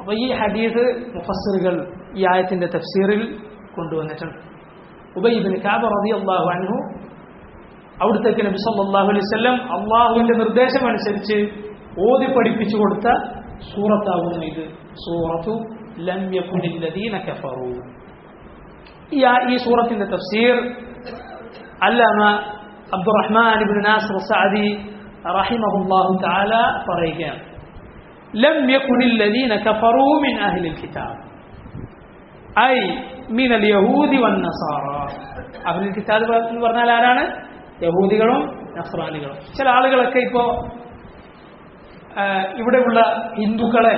[SPEAKER 1] അപ്പോൾ ഈ ഹദീസ് മുഫസ്സിറുകൾ ഈ ആയത്തിന്റെ തഫ്സീറിൽ കൊണ്ടുവന്നിട്ടുണ്ട്. ഉബൈ ഇബ്നു കഅബ് റളിയല്ലാഹു അൻഹു അവിടുത്തേക്ക് നബി സല്ലല്ലാഹു അലൈഹി വസല്ലം അല്ലാഹുവിന്റെ നിർദ്ദേശം അനുസരിച്ച് ഓതി പഠിപ്പിച്ചു കൊടുത്ത സൂറത്താകുന്നു ഇത്, സൂറത്തു ലം യകുനിൽ ലദീന കഫറു. ഈ സൂറത്തിന്റെ തഫ്സീർ അല്ലാമ അബ്ദുറഹ്മാൻ ഇബ്നു നാസിർ സഅദി റഹിമഹുല്ലാഹു തആല പറയുകയാണ്, ലം യകുനിൽ ലദീന കഫറു മിൻ അഹ്ലിൽ കിതാബ്, ഐ മിനൽ യഹൂദി വന്നസാറ. അഹ്ലുൽ കിതാബ് എന്ന് പറഞ്ഞാൽ ആരാണ്? യഹൂദികളും നസ്രാനികളും. ചില ആളുകളൊക്കെ ഇപ്പോ ഇവിടെയുള്ള ഹിന്ദുക്കളെ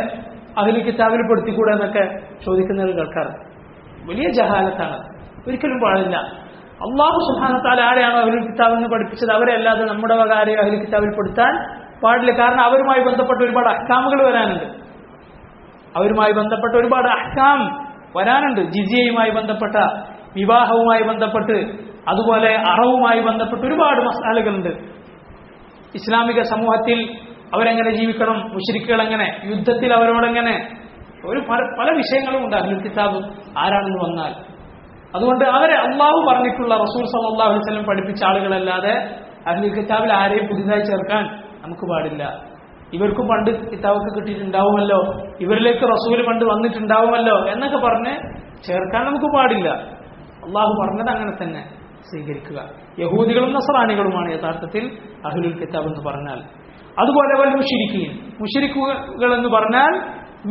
[SPEAKER 1] അഹ്ലുൽ കിതാബിൽ പെടുത്തിക്കൂടെ എന്നൊക്കെ ചോദിക്കുന്നത് കേൾക്കാറുണ്ട്. വലിയ ജഹാലത്താണ്, ഒരിക്കലും പാടില്ല. അല്ലാഹു സുബ്ഹാനഹു വ തആല ആരെയാണോ അഹ്ലുൽ കിതാബ് എന്ന് പഠിപ്പിച്ചത് അവരെ അല്ലാതെ നമ്മുടെ വക ആരെയും അഹ്ലുൽ കിതാബിൽ പെടുത്താൻ പാടില്ല. കാരണം അവരുമായി ബന്ധപ്പെട്ട ഒരുപാട് അഹ്കാമുകൾ വരാനുണ്ട്. അവരുമായി ബന്ധപ്പെട്ട ഒരുപാട് അഹ്കാം വരാനുണ്ട്. ജിസിയയുമായി ബന്ധപ്പെട്ട, വിവാഹവുമായി ബന്ധപ്പെട്ട്, അതുപോലെ അറവുമായി ബന്ധപ്പെട്ട് ഒരുപാട് മസാലകളുണ്ട്. ഇസ്ലാമിക സമൂഹത്തിൽ അവരെങ്ങനെ ജീവിക്കണം, മുശ്രിക്കുകൾ എങ്ങനെ, യുദ്ധത്തിൽ അവരോടെങ്ങനെ, പല വിഷയങ്ങളും ഉണ്ട് അഹ്ലുൽ കിതാബ് ആരാണെന്ന് വന്നാൽ. അതുകൊണ്ട് അവരെ അള്ളാഹു പറഞ്ഞിട്ടുള്ള റസൂൽ സല്ലല്ലാഹു അലൈഹി വസല്ലം പഠിപ്പിച്ച ആളുകളല്ലാതെ അഹ്ലുൽ കിതാബിൽ ആരെയും പുതുതായി ചേർക്കാൻ നമുക്ക് പാടില്ല. ഇവർക്കും പണ്ട് കിതാബൊക്കെ കിട്ടിയിട്ടുണ്ടാവുമല്ലോ, ഇവരിലേക്ക് റസൂൽ പണ്ട് വന്നിട്ടുണ്ടാവുമല്ലോ എന്നൊക്കെ പറഞ്ഞ് ചേർക്കാൻ നമുക്ക് പാടില്ല. അള്ളാഹു പറഞ്ഞത് അങ്ങനെ തന്നെ സ്വീകരിക്കുക. യഹൂദികളും നസ്രാനികളുമാണ് യഥാർത്ഥത്തിൽ അഹ്ലുൽ കിതാബ് എന്ന് പറഞ്ഞാൽ. അതുപോലെ വൽ മുശ്രിക്കീൻ, മുശ്രിക്കുകൾ എന്ന് പറഞ്ഞാൽ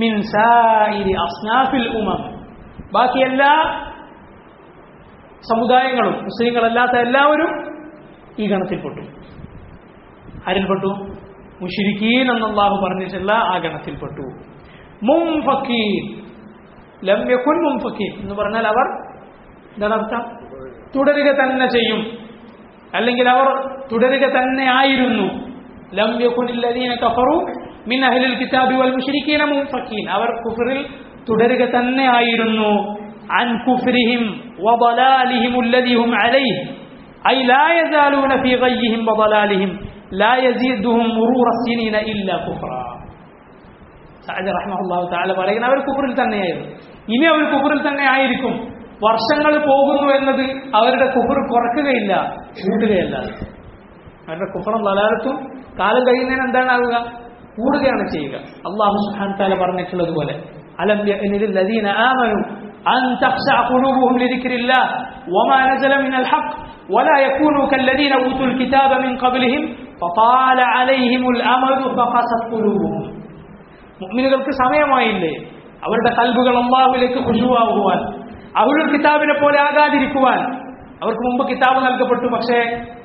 [SPEAKER 1] മിൻ സായിരി അസ്നാഫിൽ ഉമം, ബാക്കി എല്ലാ സമുദായങ്ങളും മുസ്ലിങ്ങളല്ലാത്ത എല്ലാവരും ഈ ഗണത്തിൽപ്പെട്ടു. ആരിൽപ്പെട്ടു? മുശ്രിക്കീൻ എന്ന് അല്ലാഹു പറഞ്ഞിട്ടുള്ള ആ ഗണത്തിൽപ്പെട്ടു. മുൻഫക്കീൻ, ലം യകുൻ മുൻഫക്കീൻ എന്ന് പറഞ്ഞാൽ അവർ എന്താണ് അർത്ഥം? തുടരുക തന്നെ ചെയ്യും, അല്ലെങ്കിൽ അവർ തുടരുക തന്നെ ആയിരുന്നു. ലം യകുനിൽ ലദീന കഫറു മിൻ അഹ്ലിൽ കിതാബി വൽ മുശ്രിക്കീന മുൻഫക്കീൻ, അവർ കുഫറിൽ തുടരുക തന്നെ ആയിരുന്നു. അൻ കുഫ്രിഹിം വദലാലിഹിം അല്ലദീ ഹും അലൈഹി, ഐ ലാ യസാലൂന ഫീ ഗയ്യിഹിം വദലാലിഹിം ലാ യസീദുഹും മുറൂറ സിനീന ഇല്ലാ കുഫ്റാ. സഅദി റഹ്മഹുല്ലാഹു തആല പറയുന്നു, അവർ കുഫറിൽ തന്നെയായിരുന്നു, ഇനി അവർ കുഫറിൽ തന്നെ ആയിരിക്കും. വർഷങ്ങൾ പോകുന്നു എന്നത് അവരുടെ കുഫർ കുറയ്ക്കുകയില്ല, കൂട്ടുകയല്ല. അവരുടെ കുഫറും ദലാലത്തും കാലം കഴിയുന്നതിന് എന്താണ് ആവുക? കൂടുകയാണ് ചെയ്യുക. അല്ലാഹു സുബ്ഹാനഹു തആല പറഞ്ഞിട്ടുള്ളതുപോലെ, അലം യഅനിൽ ലദീന ആമനു അൻ തഖ്ശഅ ഖുലൂബുഹും ലിദിക്രില്ലാഹ് വമാ നസല മിനൽ ഹഖ് വലാ യകൂനു കല്ലദീന ഊതുൽ കിതാബ മിൻ ഖബ്ലിഹിം ഫതാല അലൈഹിമുൽ അമദു ഫഖസത് ഖുലൂബുഹും. മുഅ്മിനുകൾക്ക് സമയമായില്ലേ അവരുടെ ഖൽബുകൾ അല്ലാഹുവിലേക്ക് ഖുശൂആകുവാൻ, അഹ്ലുൽ കിതാബിനെ പോലെ ആകാതിരിക്കുവാൻ, അവർക്ക് മുമ്പ് കിതാബ് നൽകപ്പെട്ടു. പക്ഷേ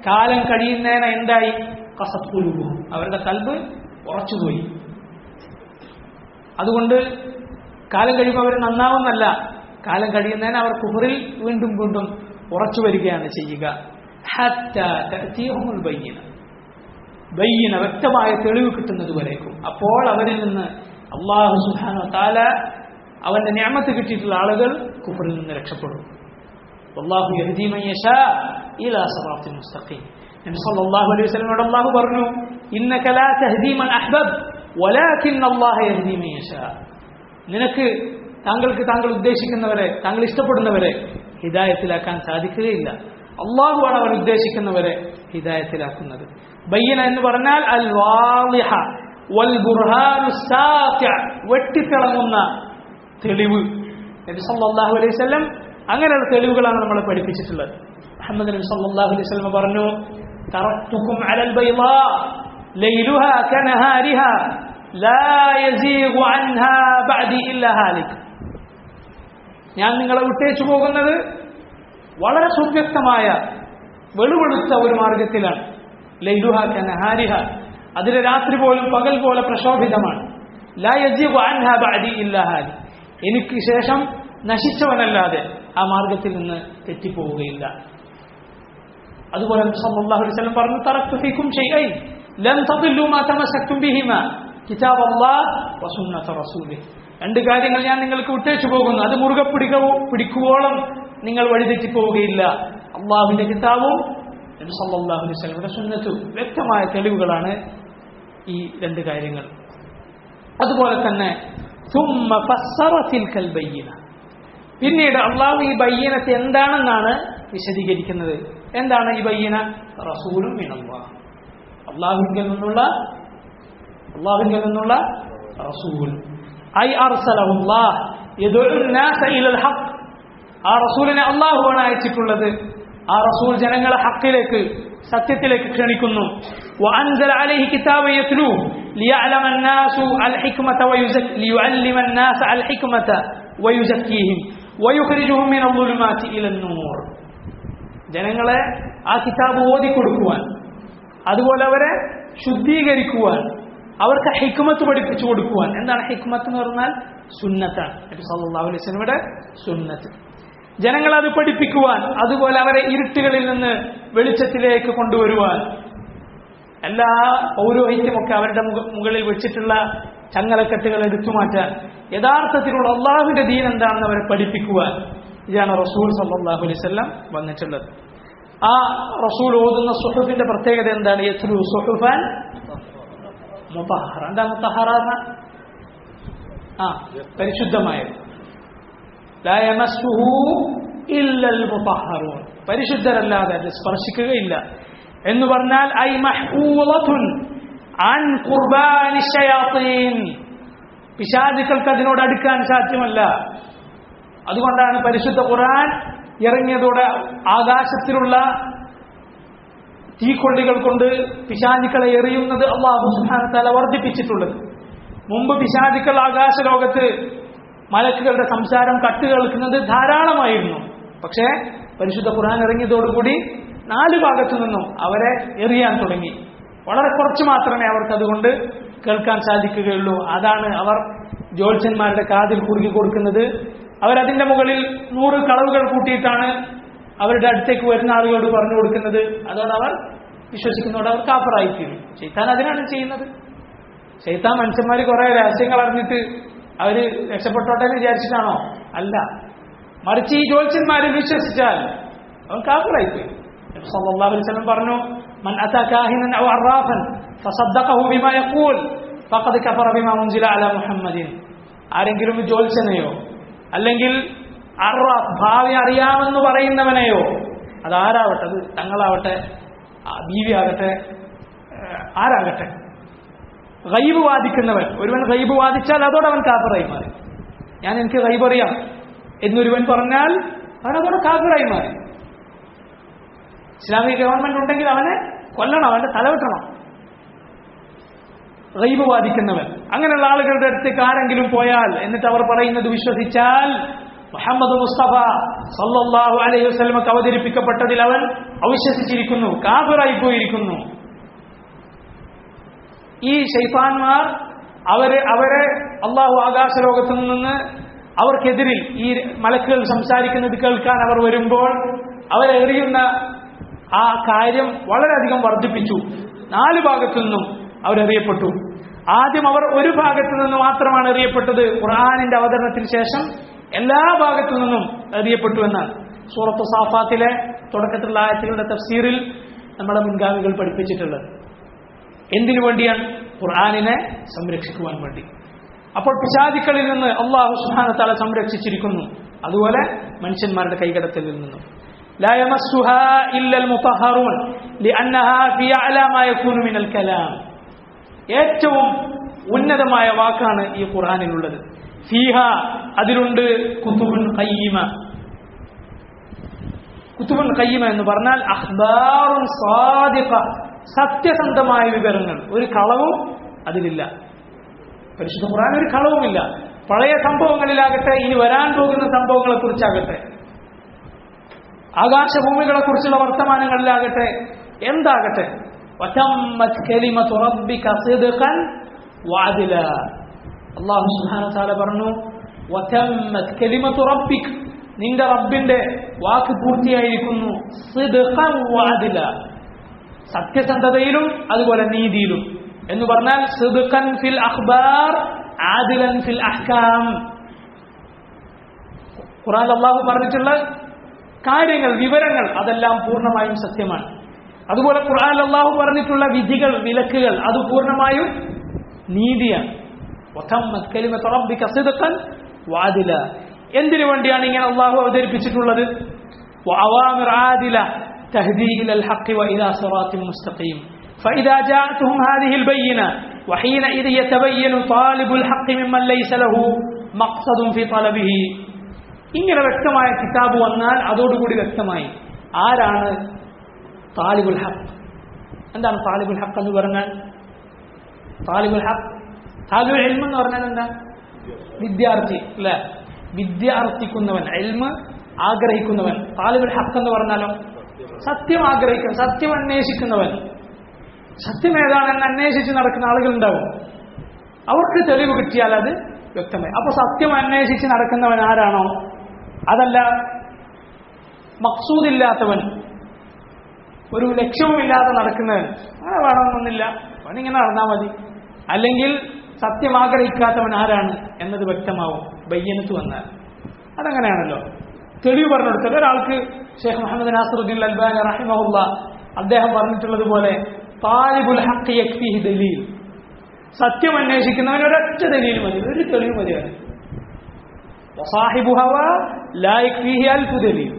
[SPEAKER 1] കാലം കഴിയുന്നതിന് എന്തായി? ഖസത് ഖുലൂബുഹും, അവരുടെ കൽബ് ഉറച്ചുപോയി. അതുകൊണ്ട് കാലം കഴിയുമ്പോൾ അവർ നന്നാവുന്നല്ല, കാലം കഴിയുന്നതിന് അവർ കുഫറിൽ വീണ്ടും വീണ്ടും ഉറച്ചു വരികയാണ് ചെയ്യുക. ഹത്താ തഅതീഹുൽ ബയ്യിന, ബയ്യിന വ്യക്തമായ തെളിവ് കിട്ടുന്നത് വരേക്കും. അപ്പോൾ അവരിൽ നിന്ന് അല്ലാഹു സുബ്ഹാനഹു വ തആല അവന്റെ നിഅമത്ത് കിട്ടിയിട്ടുള്ള ആളുകൾ കുഫറിൽ നിന്ന് രക്ഷപ്പെടും. വല്ലാഹു യഹ്ദി മൻ യശാ ഇലാ സിറാത്തിൻ മുസ്തഖീം. നബി സല്ലല്ലാഹു അലൈഹി വസല്ലമയോട് അല്ലാഹു പറഞ്ഞു, ഇന്നക ലാ തഹ്ദി മൻ അഹ്ബബ് വലാകിൻ അല്ലാഹു യഹ്ദി മൻ യശാ. നിനക്ക് താങ്കൾ ഉദ്ദേശിക്കുന്നവരെ, താങ്കൾ ഇഷ്ടപ്പെടുന്നവരെ ഹിദായത്തിലാക്കാൻ സാധിക്കുകയില്ല. അല്ലാഹുവാണ് അവൻ ഉദ്ദേശിക്കുന്നവരെ ഹിദായത്തിലാക്കുന്നത്. ബയ്യന എന്ന് പറഞ്ഞാൽ അൽ വാളിഹ വൽ ബുർഹാനു സാത്തിഅ, വെട്ടിത്തിളങ്ങുന്ന തെളിവ്. നബി സല്ലല്ലാഹു അലൈഹി വസല്ലം അങ്ങനെയുള്ള തെളിവുകളാണ് നമ്മളെ പഠിപ്പിച്ചിട്ടുള്ളത്. മുഹമ്മദ് നബി സല്ലല്ലാഹു അലൈഹി വസല്ലം പറഞ്ഞു, തറക്തുകും അലൽ ബൈളാ ലൈലുഹാ കനഹാരിഹാ ലാ യസീഗു അൻഹാ ബഅദി ഇല്ലാ ഹാലിക്. ഞാൻ നിങ്ങളെ വിട്ടേച്ചു പോകുന്നത് വളരെ സുവ്യക്തമായ വെളുവെളുത്ത ഒരു മാർഗത്തിലാണ്. ലൈലുഹാ കനഹാരിഹ, അതിലെ രാത്രി പോലും പകൽ പോലെ പ്രശോഭിതമാണ്. ലാ യസീഗു അൻഹാ ബഅദി ഇല്ലാ ഹാലിക്, എനിക്ക് ശേഷം നശിച്ചവനല്ലാതെ ആ മാർഗത്തിൽ നിന്ന് തെറ്റിപ്പോവുകയില്ല. അതുപോലെ സല്ലല്ലാഹു അലൈഹി വസല്ലം പറഞ്ഞു, തറക്തു ഫീകും ശൈഅൻ ലൻ തദില്ലു മാ തമസക്തും ബിഹിമാ കിതാബല്ലാഹ് വസുന്നത റസൂലിഹി. രണ്ട് കാര്യങ്ങൾ ഞാൻ നിങ്ങൾക്ക് വിട്ടേച്ചു പോകുന്നു, അത് മുറുകെ പിടിക്കുവോളം നിങ്ങൾ വഴിതെറ്റിപ്പോവുകയില്ല. അള്ളാഹുവിന്റെ കിതാബും നബി സല്ലല്ലാഹു അലൈഹി വസല്ലമയുടെ സുന്നത്തും വ്യക്തമായ തെളിവുകളാണ് ഈ രണ്ട് കാര്യങ്ങൾ. അതുപോലെ തന്നെ ثم فسر تلك البينة, പിന്നീട് അള്ളാഹു ഈ ബയ്യനത്ത് എന്താണെന്നാണ് വിശദീകരിക്കുന്നത്. എന്താണ് ഈ ബയ്യന? റസൂലും മിനല്ലാഹ്, അള്ളാഹുവിൽ നിന്നുള്ള റസൂൽ. ഐ അർസലഹുല്ലാഹ് യദഉ നാസ ഇലൽ ഹഖ്, ആ റസൂലിനെ അള്ളാഹുവാണ് അയച്ചിട്ടുള്ളത്. ആ റസൂൽ ജനങ്ങളെ ഹക്കിലേക്ക്, സത്യത്തിലേക്ക് ക്ഷണിക്കുന്നു. وأنزل عليه كتابا يتلوه ليعلم الناس الحكمة ليعلم الناس الحكمة ويزكيهم ويخرجهم من الظلمات إلى النور. ജനങ്ങളെ ആ കിതാബ് ഓതി കൊടുക്കുവാൻ, അതുപോലെ അവരെ ശുദ്ധീകരിക്കുവാൻ, അവർക്ക് ഹിക്മത്ത് പഠിപ്പിച്ചു കൊടുക്കുവാൻ. എന്താണ് ഹിക്മത്ത് എന്ന് പറഞ്ഞാൽ? സുന്നത്താണ്, നബി സല്ലല്ലാഹു അലൈഹി വസല്ലമയുടെ സുന്നത്ത്. ജനങ്ങളെ അത് പഠിപ്പിക്കുവാൻ, അതുപോലെ അവരെ ഇരുട്ടുകളിൽ നിന്ന് വെളിച്ചത്തിലേക്ക് കൊണ്ടുവരുവാൻ, എല്ലാ പൗരോഹിത്യമൊക്കെ അവരുടെ മുകളിൽ വെച്ചിട്ടുള്ള ചങ്ങലക്കെട്ടുകൾ എടുത്തു മാറ്റാൻ, യഥാർത്ഥത്തിലുള്ള അള്ളാഹുവിന്റെ ദീൻ എന്താണെന്ന് അവരെ പഠിപ്പിക്കുവാൻ. ഇതാണ് റസൂൽ സല്ലല്ലാഹു അലൈഹി വസല്ലം വന്നിട്ടുള്ളത്. ആ റസൂൽ ഓതുന്ന സുഹുഫിന്റെ പ്രത്യേകത എന്താണ്? യത്ലു സുഹുഫൻ മുതഹ്ഹറ. എന്താ മുതഹ്ഹറ? പരിശുദ്ധമായത്. ലാ യമസ്സുഹു ഇല്ലൽ മുതഹ്ഹറൂൻ, പരിശുദ്ധരല്ലാതെ അത് സ്പർശിക്കുകയില്ല എന്ന് പറഞ്ഞാൽ ഐ മഹ്ഫൂളത്തുൻ അൻ ഖുർബാനി ശയാത്തീൻ, പിശാചുക്കൾക്ക് അതിനോട് അടുക്കാൻ സാധ്യമല്ല. അതുകൊണ്ടാണ് പരിശുദ്ധ ഖുർആൻ ഇറങ്ങിയതോടെ ആകാശത്തിലുള്ള തീക്കൊള്ളികൾ കൊണ്ട് പിശാചുക്കളെ എറിയുന്നത് അല്ലാഹു സുബ്ഹാനഹു വ തആല വർദ്ധിപ്പിച്ചിട്ടുള്ളത്. മുമ്പ് പിശാചുക്കൾ ആകാശലോകത്ത് മലക്കുകളുടെ സംസാരം കട്ടുകേൾക്കുന്നത് ധാരാളമായിരുന്നു. പക്ഷേ പരിശുദ്ധ ഖുർആൻ ഇറങ്ങിയതോടുകൂടി 4 ഭാഗത്തു നിന്നും അവരെ എറിയാൻ തുടങ്ങി. വളരെ കുറച്ച് മാത്രമേ അവർക്ക് അതുകൊണ്ട് കേൾക്കാൻ സാധിക്കുകയുള്ളൂ. അതാണ് അവർ ജ്യോത്സ്യന്മാരുടെ കാതിൽ കുറുകി കൊടുക്കുന്നത്. അവരതിന്റെ മുകളിൽ 100 കളവുകൾ കൂട്ടിയിട്ടാണ് അവരുടെ അടുത്തേക്ക് വരുന്ന ആളുകളോട് പറഞ്ഞു കൊടുക്കുന്നത്. അതോടെ അവർ വിശ്വസിക്കുന്നതോടെ അവർ കാഫറായിത്തീരും. ശൈത്താൻ അതിനാണ് ചെയ്യുന്നത്. ശൈത്താൻ മനുഷ്യന്മാർ കുറെ രഹസ്യങ്ങൾ അറിഞ്ഞിട്ട് അവര് രക്ഷപ്പെട്ടോട്ടെ എന്ന് വിചാരിച്ചിട്ടാണോ? അല്ല, മറിച്ച് ഈ ജ്യോത്സ്യന്മാരിൽ വിശ്വസിച്ചാൽ അവൻ കാഫറായിത്തീരും. നബി സല്ലല്ലാഹു അലൈഹി വസല്ലം പറഞ്ഞു, മൻ അതാ കാഹിനൻ ഔ അറാഫൻ ഫസദ്ദഖഹു ബിമാ യഖൂൽ ഫഖദ് കഫറ ബിമാ ഉൻസില അലാ മുഹമ്മദിൻ. ആരെങ്കിലും ജ്യോത്സ്യനെയോ അല്ലെങ്കിൽ അറാഫ് ഭാവി അറിയാമെന്ന് പറയുന്നവനെയോ, അതാരാവട്ടെ, അത് തങ്ങളാവട്ടെ, ബീവി ആകട്ടെ, ആരാകട്ടെ, ഗൈബ് വാദിക്കുന്നവൻ, ഒരുവൻ ഗൈബ് വാദിച്ചാൽ അതോടെ അവൻ കാഫിറായി മാറി. എനിക്ക് ഗൈബ് അറിയാം എന്നൊരുവൻ പറഞ്ഞാൽ അവൻ അതോടെ കാഫിറായി മാറി. ഇസ്ലാമിക ഗവൺമെന്റ് ഉണ്ടെങ്കിൽ അവനെ കൊല്ലണം, അവന്റെ തലവെട്ടണം. ഗൈബ് വാദിക്കുന്നവൻ, അങ്ങനെയുള്ള ആളുകളുടെ അടുത്തേക്ക് ആരെങ്കിലും പോയാൽ എന്നിട്ട് അവർ പറയുന്നത് വിശ്വസിച്ചാൽ മുഹമ്മദ് മുസ്തഫ സല്ലല്ലാഹു അലൈഹി വസല്ലമക്ക് അവതരിപ്പിക്കപ്പെട്ടതിൽ അവൻ അവിശ്വസിച്ചിരിക്കുന്നു, കാഫിറായി പോയിരിക്കുന്നു. ഈ ശൈത്താന്മാർ അവരെ അള്ളാഹു ആകാശലോകത്തു നിന്ന് അവർക്കെതിരിൽ ഈ മലക്കുകൾ സംസാരിക്കുന്നത് കേൾക്കാൻ അവർ വരുമ്പോൾ അവരെറിയുന്ന ആ കാര്യം വളരെയധികം വർദ്ധിപ്പിച്ചു. 4 ഭാഗത്തു നിന്നും അവരെറിയപ്പെട്ടു. ആദ്യം അവർ ഒരു ഭാഗത്തു നിന്ന് മാത്രമാണ് എറിയപ്പെട്ടത്. ഖുർആനിന്റെ അവതരണത്തിന് ശേഷം എല്ലാ ഭാഗത്തു നിന്നും എറിയപ്പെട്ടു എന്നാണ് സൂറത്ത് സാഫാത്തിലെ തുടക്കത്തിലുള്ള ആയത്തുകളുടെ തഫ്സീറിൽ നമ്മുടെ മുൻഗാമികൾ പഠിപ്പിച്ചിട്ടുള്ളത്. എന്തിനു വേണ്ടിയാണ്? ഖുർആനിനെ സംരക്ഷിക്കുവാൻ വേണ്ടി. അപ്പോൾ പിശാചുക്കളിൽ നിന്ന് അല്ലാഹു സുബ്ഹാനഹു വ തആല സംരക്ഷിച്ചിരിക്കുന്നു. അതുപോലെ മനുഷ്യന്മാരുടെ കൈകടത്തലിൽ നിന്നും. ലാ യമസ്സുഹാ ഇല്ലൽ മുതഹ്ഹറൂൻ ലിഅന്നഹാ ഫീ അഅലാ മാ യകൂനു മിനൽ കലാം. ഏറ്റവും ഉന്നതമായ വാക്കാണ് ഈ ഖുർആനിലുള്ളത്. ഫീഹ, അതിലുണ്ട് കുതുബുൻ ഖയ്യിമ. കുതുബുൻ ഖയ്യിമ എന്ന് പറഞ്ഞാൽ അഖ്ബാറുൻ സാദിഖ, സത്യസന്ധമായ വിവരങ്ങൾ. ഒരു കളവും അതിലില്ല. പരിശുദ്ധ ഖുർആൻ ഒരു കളവുമില്ല. പഴയ സംഭവങ്ങളിലാകട്ടെ, ഇനി വരാൻ പോകുന്ന സംഭവങ്ങളെ കുറിച്ചാകട്ടെ, ആകാശഭൂമികളെ കുറിച്ചുള്ള വർത്തമാനങ്ങളിലാകട്ടെ, എന്താകട്ടെ, വതമ്മത് കലിമതു റബ്ബിക സിദ്ഖൻ വഅദ്ല. അല്ലാഹു സുബ്ഹാനഹു വ തആല പറഞ്ഞു, വതമ്മത് കലിമതു റബ്ബിക, നിന്റെ റബ്ബിന്റെ വാക്ക് പൂർത്തിയായിരിക്കുന്നു. സിദ്ഖൻ വഅദ്ല, സത്യസന്ധതയിലും അതുപോലെ നീതിയിലും. എന്ന് പറഞ്ഞാൽ സിദ്ഖൻ ഫിൽ അഖ്ബാർ ആദിലൻ ഫിൽ അഹ്കാം. ഖുർആനിൽ അല്ലാഹു പറഞ്ഞിട്ടുള്ള കാര്യങ്ങൾ, വിവരങ്ങൾ, അതെല്ലാം പൂർണ്ണമായും സത്യമാണ്. അതുപോലെ ഖുർആനിൽ അല്ലാഹു പറഞ്ഞിട്ടുള്ള വിധികൾ, വിലക്കുകൾ, അത് പൂർണ്ണമായും നീതിയാണ്. വതമ്മത് കലിമതു റബ്ബിക സിദ്ഖൻ വഅദ്ല. എന്തിനു വേണ്ടിയാണ് ഇങ്ങനെ അല്ലാഹു അവതരിപ്പിച്ചിട്ടുള്ളത്? വഅവാമിർ ആദില തഹ്ദീ ഇലൽ ഹഖ് വഇലാ സിറാത്തിൻ മുസ്തഖീം. فإذا جاءتهم هذه البينة وحينئذ يتبين طالب الحق ممن ليس له مقصد في طلبه. ഇങ്ങനെ വ്യക്തമായ കിതാബ് വന്നാൽ അതോടുകൂടി വ്യക്തമായി ആരാണ് താലിബുൽ ഹഖ്. എന്താണ് താലിബുൽ ഹഖ് എന്ന് പറഞ്ഞാൽ? താലിബുൽ ഹഖ്, താലിബുൽ ഇൽമ് എന്ന് പറഞ്ഞാൽ എന്താ? വിദ്യാർത്ഥി അല്ലെ? വിദ്യാർത്ഥിക്കുന്നവൻ, ഇൽമ് ആഗ്രഹിക്കുന്നവൻ. താലിബുൽ ഹഖ് എന്ന് പറഞ്ഞാലോ സത്യം ആഗ്രഹിക്കുന്ന, സത്യം അന്വേഷിക്കുന്നവൻ. സത്യം ഏതാണെന്ന് അന്വേഷിച്ച് നടക്കുന്ന ആളുകൾ ഉണ്ടാവും. അവർക്ക് തെളിവ് കിട്ടിയാൽ അത് വ്യക്തമായി. അപ്പൊ സത്യം അന്വേഷിച്ച് നടക്കുന്നവൻ ആരാണോ, അതല്ല മഖ്സൂദില്ലാത്തവൻ, ഒരു ലക്ഷ്യവുമില്ലാതെ നടക്കുന്നവൻ, അങ്ങനെ വേണമെന്നൊന്നില്ല, അവനിങ്ങനെ നടന്നാൽ മതി. അല്ലെങ്കിൽ സത്യം ആഗ്രഹിക്കാത്തവൻ ആരാണ് എന്നത് വ്യക്തമാവും ബയ്യനത്ത് വന്നാൽ. അതങ്ങനെയാണല്ലോ. തെളിവ് പറഞ്ഞു കൊടുത്തത് ഒരാൾക്ക് ഷെയ്ഖ് മുഹമ്മദ് നാസിറുദ്ദീൻ അൽബാനി റഹിമഹുല്ലാ അദ്ദേഹം പറഞ്ഞിട്ടുള്ളതുപോലെ, താലിബുൽ ഹഖ് യക്ഫീഹി ദലീൽ. സത്യം അന്വേഷിക്കുന്നവന് ഒരൊറ്റ ദലീൽ മതി, ഒരു തെളിവ് മതിയാണ്. വസാഹിബു ഹവ ലാ യക്ഫീഹി അൽഫു ദലീൽ.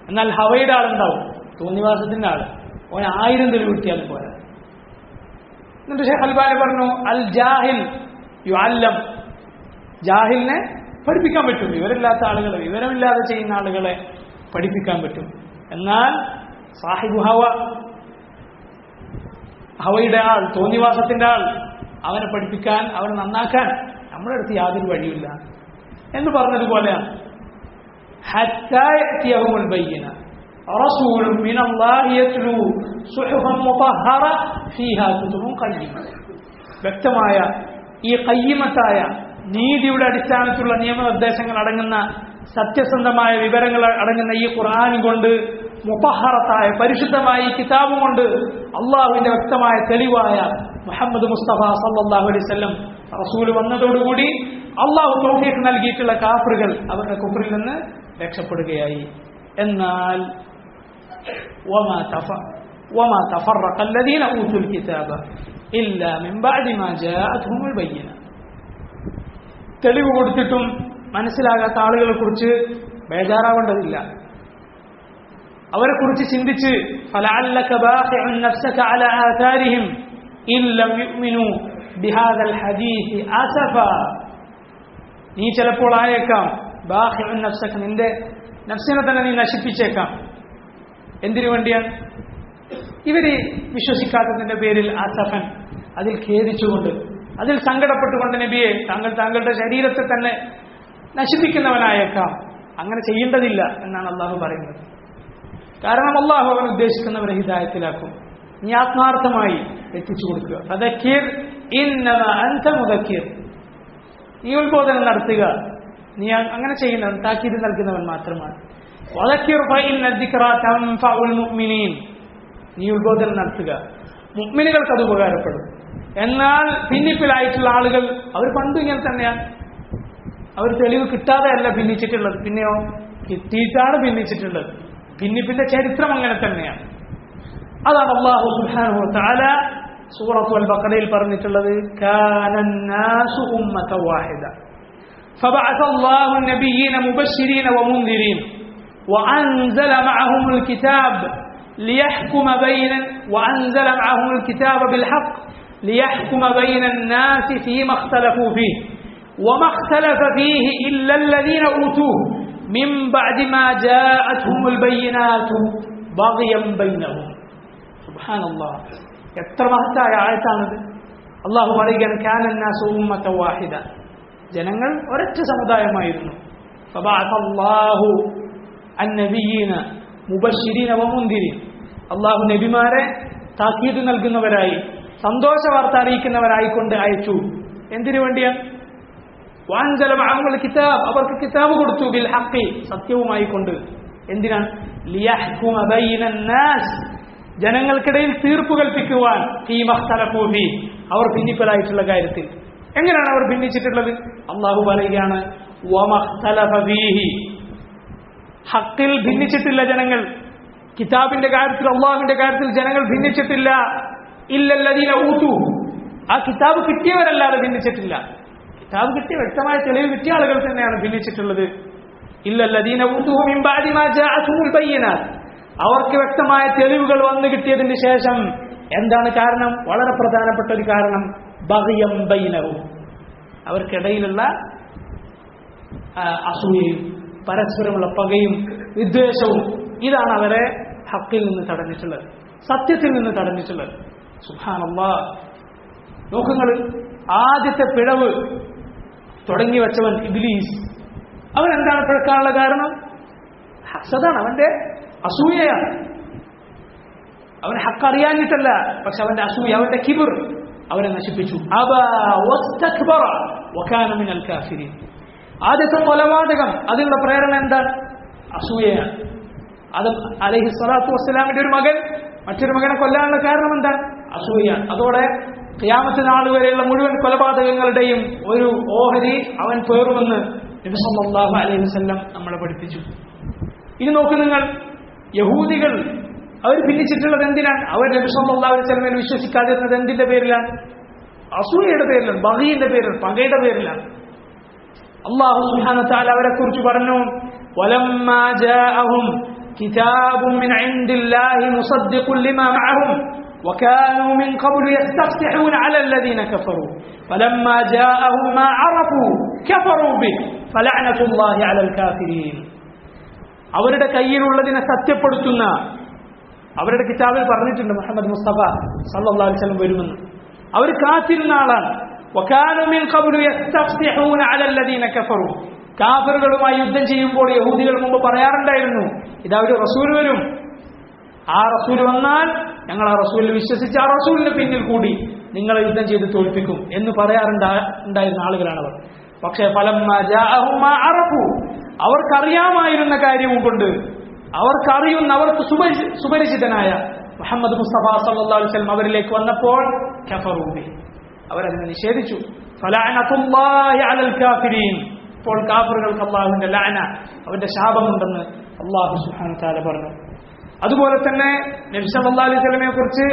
[SPEAKER 1] എന്നാൽ ഹവയുടെ ആളുണ്ടാവും, തോന്നിവാസത്തിന്റെ ആള്, അവൻ 1000 തെളിവ് കിട്ടിയാലും പോരാ. എന്നിട്ട് ഷെയ്ഖ് അൽബാനി പറഞ്ഞു, അൽ ജാഹിൽ യുഅല്ലം. ജാഹിലിനെ പഠിപ്പിക്കാൻ പറ്റും. വിവരമില്ലാത്ത ആളുകളെ, വിവരമില്ലാതെ ചെയ്യുന്ന ആളുകളെ പഠിപ്പിക്കാൻ പറ്റും. എന്നാൽ സാഹിബു ഹവ, ഹവയുടെ ആൾ, തോന്നിവാസത്തിന്റെ ആൾ, അവനെ പഠിപ്പിക്കാൻ, അവനെ നന്നാക്കാൻ നമ്മുടെ അടുത്ത് യാതൊരു വഴിയില്ല എന്ന് പറഞ്ഞതുപോലെയാണ്. ഹത്താ യഅതിയഹുൽ ബയ്യിന റസൂലുൻ മിനല്ലാഹി യത്ലൂ സുഹുഫൻ മുതഹ്ഹറ ഫീഹാ കുതുബുൻ ഖയ്യിമ. വ്യക്തമായ ഈ ഖയ്യിമത്തായ നീതിയുടെ അടിസ്ഥാനത്തിലുള്ള നിയമനിർദ്ദേശങ്ങൾ അടങ്ങുന്ന, സത്യസന്ധമായ വിവരങ്ങൾ അടങ്ങുന്ന ഈ ഖുർആൻ കൊണ്ട്, മുതഹ്ഹറത്തായ പരിശുദ്ധമായ ഈ കിതാബും കൊണ്ട്, അള്ളാഹുവിന്റെ വ്യക്തമായ തെളിവായ മുഹമ്മദ് മുസ്തഫ സല്ലല്ലാഹു അലൈഹി വസല്ലം റസൂൽ വന്നതോടുകൂടി അള്ളാഹു തൗഫീഖ് നൽകിയിട്ടുള്ള കാഫിറുകൾ അവരുടെ കുഫറിൽ നിന്ന് രക്ഷപ്പെടുകയായി. എന്നാൽ വമാ തഫറഖ അല്ലദീന ഊതുൽ കിതാബ ഇല്ലാ മിൻ ബഅദി മാ ജാഅത്ഹുമുൽ ബയ്യിന. തെളിവ് കൊടുത്തിട്ടും മനസ്സിലാകാത്ത ആളുകളെ കുറിച്ച് ബേജാറാവേണ്ടതില്ല. അവരെ കുറിച്ച് ചിന്തിച്ച് ഫലഅല്ലക ബാഖിഉൻ നഫ്സക അലാ ആഥാരിഹിം ഇൻ ലം യുഅ്മിനൂ ബിഹാദൽ ഹദീസ് അസഫ. നീ ചിലപ്പോൾ ആയേക്കാം ബാഖിഉൻ നഫ്സക, നിന്റെ നഫ്സിനെ തന്നെ നീ നശിപ്പിച്ചേക്കാം. എന്തിനു വേണ്ടിയാണ്? ഇവര് വിശ്വസിക്കാത്തതിന്റെ പേരിൽ അസഫൻ, അതിൽ ഖേദിച്ചുകൊണ്ട്, അതിൽ സങ്കടപ്പെട്ടുകൊണ്ട് നബിയെ താങ്കളുടെ ശരീരത്തെ തന്നെ നശിപ്പിക്കുന്നവനായേക്കാം. അങ്ങനെ ചെയ്യേണ്ടതില്ല എന്നാണ് അള്ളാഹു പറയുന്നത്. കാരണം അള്ളാഹു അവൻ ഉദ്ദേശിക്കുന്നവരെ ഹിദായത്തിലാക്കും. നീ ആത്മാർത്ഥമായി എത്തിച്ചു കൊടുക്കുക. ഫദക്കിർ ഇന്നമാ അൻത മുദക്കിർ, നീ ഉത്ബോധനം നടത്തുക, നീ അങ്ങനെ ചെയ്യുന്നവൻ താക്കീത് നൽകുന്നവൻ മാത്രമാണ്. വദക്കിർ ഫഇന്ന ദിക്റാ തൻഫഉൽ മുഅ്മിനീൻ, നീ ഉത്ബോധനം നടത്തുക, മുഅ്മിനുകൾക്ക് അത് ഉപകാരപ്പെടും. എന്നാൽ ഭിന്നിപ്പിലായിട്ടുള്ള ആളുകൾ അവർ പണ്ടും ഇങ്ങനെ തന്നെയാണ്. അവർ തെളിവ് കിട്ടാതെ അല്ല ഭിന്നിച്ചിട്ടുള്ളത്, പിന്നെയോ കിട്ടിയിട്ടാണ് ഭിന്നിച്ചിട്ടുള്ളത്. ഭിന്നിപ്പിന്റെ ചരിത്രം അങ്ങനെ തന്നെയാണ്. അതാണ് അല്ലാഹു സുബ്ഹാനഹു വ തആല സൂറത്തുൽ അൽ-ബഖറയിൽ പറഞ്ഞിട്ടുള്ളത്, കാനന്നാസു ഉമ്മതൻ വാഹിദ ഫബഅസ അല്ലാഹു അൻ-നബിയ്യീന മുബശ്ശിരീന വമുൻദിരീൻ വഅൻസല മഅഹുമുൽ കിതാബ് ലിയഹ്കുമ ബൈന വഅൻസല മഅഹുമുൽ കിതാബ ബിൽഹഖ് ലിയഹ്കുമ ബൈന الناس ഫീമാ ഇഖ്തലഫൂ ഫീഹി വമാ ഇഖ്തലഫ ഫീഹി ഇല്ല الذين ഊതൂഹു മിൻ ബഅദി മാ ജാഅത്ഹുമുൽ ബയ്യിനാതു ബഗ്യൻ ബൈനഹും. സുബ്ഹാനല്ലാഹ്, എത്ര മഹത്തായ ആയത്താണിത്. അല്ലാഹു പറയുകയാണ്, കാനന്നാസു ഉമ്മതൻ വാഹിദ, ജനങ്ങൾ ഒരൊറ്റ സമുദായമായിരുന്നു. ഫബഅസ അല്ലാഹു അൻ-നബിയ്യീന മുബശ്ശിരീന വമുൻദിരീൻ, അല്ലാഹു നബിമാരെ താക്കീത് നൽകുന്നവരായി സന്തോഷ വാർത്ത അറിയിക്കുന്നവരായിക്കൊണ്ട് അയച്ചു. എന്തിനു വേണ്ടിയാണ്? വഅൻസല മഅഹുൽ കിതാബ്, അവർക്ക് കിതാബ് കൊടുത്തു, ബിൽ ഹഖ്, സത്യവുമായി കൊണ്ട്. എന്തിനാണ്? ലിയഹ്കുമ ബൈനൻ നാസ്, ജനങ്ങൾക്കിടയിൽ തീർപ്പ് കൽപ്പിക്കുവാൻ. ഫീമാ ഇഖ്തലഫൂ ഫീഹി, അവർ ഭിന്നിപ്പലായിട്ടുള്ള കാര്യത്തിൽ. എങ്ങനെയാണ് അവർ ഭിന്നിച്ചിട്ടുള്ളത്? അല്ലാഹു പറയുകയാണ്, വമാ ഇഖ്തലഫ ഫീഹി, ഹഖിൽ ഭിന്നിച്ചിട്ടില്ല ജനങ്ങൾ. കിതാബിന്റെ കാര്യത്തിൽ, അല്ലാഹുവിന്റെ കാര്യത്തിൽ ജനങ്ങൾ ഭിന്നിച്ചിട്ടില്ല. ഇല്ലല്ലദീന ഊതൂഹു, ആ കിതാബ് കിട്ടിയവരല്ലാതെ ഭിന്നിച്ചിട്ടില്ല. കിതാബ് കിട്ടിയ വ്യക്തമായ തെളിവ് കിട്ടിയ ആളുകൾ തന്നെയാണ് ഭിന്നിച്ചിട്ടുള്ളത്. ഇല്ലല്ലദീന ഊതൂഹു മിൻ ബഅദി മാ ജാഅത്ഹുമുൽ ബയ്യിനാത്ത്, അവർക്ക് വ്യക്തമായ തെളിവുകൾ വന്നു കിട്ടിയതിന് ശേഷം. എന്താണ് കാരണം? വളരെ പ്രധാനപ്പെട്ട ഒരു കാരണം, ബഗ്യം ബൈനഹും, അവർക്കിടയിലുള്ള അസൂയയും പരസ്പരമുള്ള പകയും വിദ്വേഷവും. ഇതാണ് അവരെ ഹക്കിൽ നിന്ന് തടഞ്ഞിട്ടുള്ളത്, സത്യത്തിൽ നിന്ന് തടഞ്ഞിട്ടുള്ളത്. സുബ്ഹാനല്ലാഹ്, നോക്കുങ്ങൾ, ആദ്യത്തെ പിഴവ് തുടങ്ങി വെച്ചവൻ ഇബ്ലീസ്. അവൻ എന്താണ് പിഴക്കാനുള്ള കാരണം? ഹസദാണ്, അവന്റെ അസൂയയാണ്. അവൻ ഹക്ക് അറിയാഞ്ഞിട്ടല്ല, പക്ഷെ അവന്റെ അസൂയ, അവന്റെ കിബർ അവരെ നശിപ്പിച്ചു. അബാ വസ്തക്ബറ വകാന മിനൽ കാഫിരീൻ. ആദ്യത്തെ കൊലപാതകം, അതിനുള്ള പ്രേരണ എന്താണ്? അസൂയയാണ്. ആദം അലൈഹി സ്വലാത്തു വസ്സലാമിന്റെ ഒരു മകൻ മറ്റൊരു മകനെ കൊല്ലാനുള്ള കാരണം എന്താണ്? അസൂയയാണ്. അതോടെ ഖിയാമത്ത് നാൾ വരെയുള്ള മുഴുവൻ കൊലപാതകങ്ങളുടെയും ഒരു ഓഹരി അവൻ പേറുമെന്ന് നബി സല്ലല്ലാഹു അലൈഹി വസല്ലം നമ്മളെ പഠിപ്പിച്ചു. ഇനി നോക്കൂ നിങ്ങൾ, യഹൂദികൾ അവർ ഭിന്നിച്ചിട്ടുള്ളത് എന്തിനാണ്? അവർ നബി സല്ലല്ലാഹു അലൈഹി വസല്ലമയിൽ വിശ്വസിക്കാതിരുന്നത് എന്തിന്റെ പേരിലാണ്? അസൂയയുടെ പേരിലാണ്, ബഗീന്റെ പേരിലാണ്, പകയുടെ പേരിലാണ്. അല്ലാഹു സുബ്ഹാനഹു വ തആല അവരെ കുറിച്ച് പറഞ്ഞു, വലമ്മാ ജാഅഹും കിതാബുൻ മിൻ ഇൻദില്ലാഹി മുസദ്ദിഖുൻ ലിമാ മഅഹും وكانوا من قبل يستفتحون على الذين كفروا فلما جاءهم ما عرفوا كفروا به فلعنة الله على الكافرين. അവരുടെ കയ്യിലുള്ളതിനെ സത്യപ്പെടുത്തുന്ന, അവരുടെ കിതാബിൽ പറഞ്ഞിട്ടുണ്ട് മുഹമ്മദ് മുസ്തഫ സല്ലല്ലാഹു അലൈഹി വസല്ലം വരുമെന്ന്. അവർ കാത്തിരുന്ന ആളാണ്. وكانوا من قبل يستفتحون على الذين كفروا, കാഫിറുകളുമായി യുദ്ധം ചെയ്യുമ്പോൾ യഹൂദികൾ മുമ്പ് പറയാറുണ്ടായിരുന്നു, ഇതാ ഒരു റസൂൽ വരും, ആ റസൂൽ വന്നാൽ ഞങ്ങൾ ആ റസൂലിൽ വിശ്വസിച്ച് ആ റസൂലിന്റെ പിന്നിൽ കൂടി നിങ്ങളെ യുദ്ധം ചെയ്ത് തോൽപ്പിക്കും എന്ന് പറയാറുണ്ടായിരുന്ന ആളുകളാണ് അവർ. പക്ഷേ ഫലമ്മാ ജാഅഹും മാ അറഫു, അവർക്കറിയാമായിരുന്ന കാര്യവും കൊണ്ട്, അവർക്കറിയുന്ന, അവർക്ക് സുപരിചിതനായ മുഹമ്മദ് മുസ്തഫ സല്ലല്ലാഹു അലൈഹി വസല്ലം അവരിലേക്ക് വന്നപ്പോൾ കഫറൂ ബിഹി, അവരതിനെ നിഷേധിച്ചു. ഫലഅനതുല്ലാഹി അലൽ കാഫിരീൻ, ഇപ്പോൾ കാഫിറുകൾക്ക് അല്ലാഹുവിന്റെ ലഅന, അവന്റെ ശാപമുണ്ടെന്ന് അല്ലാഹു സുബ്ഹാനഹു വ തആല പറഞ്ഞു. അതുപോലെ തന്നെ നബി സല്ലല്ലാഹു അലൈഹി വസല്ലമയെ കുറിച്ച്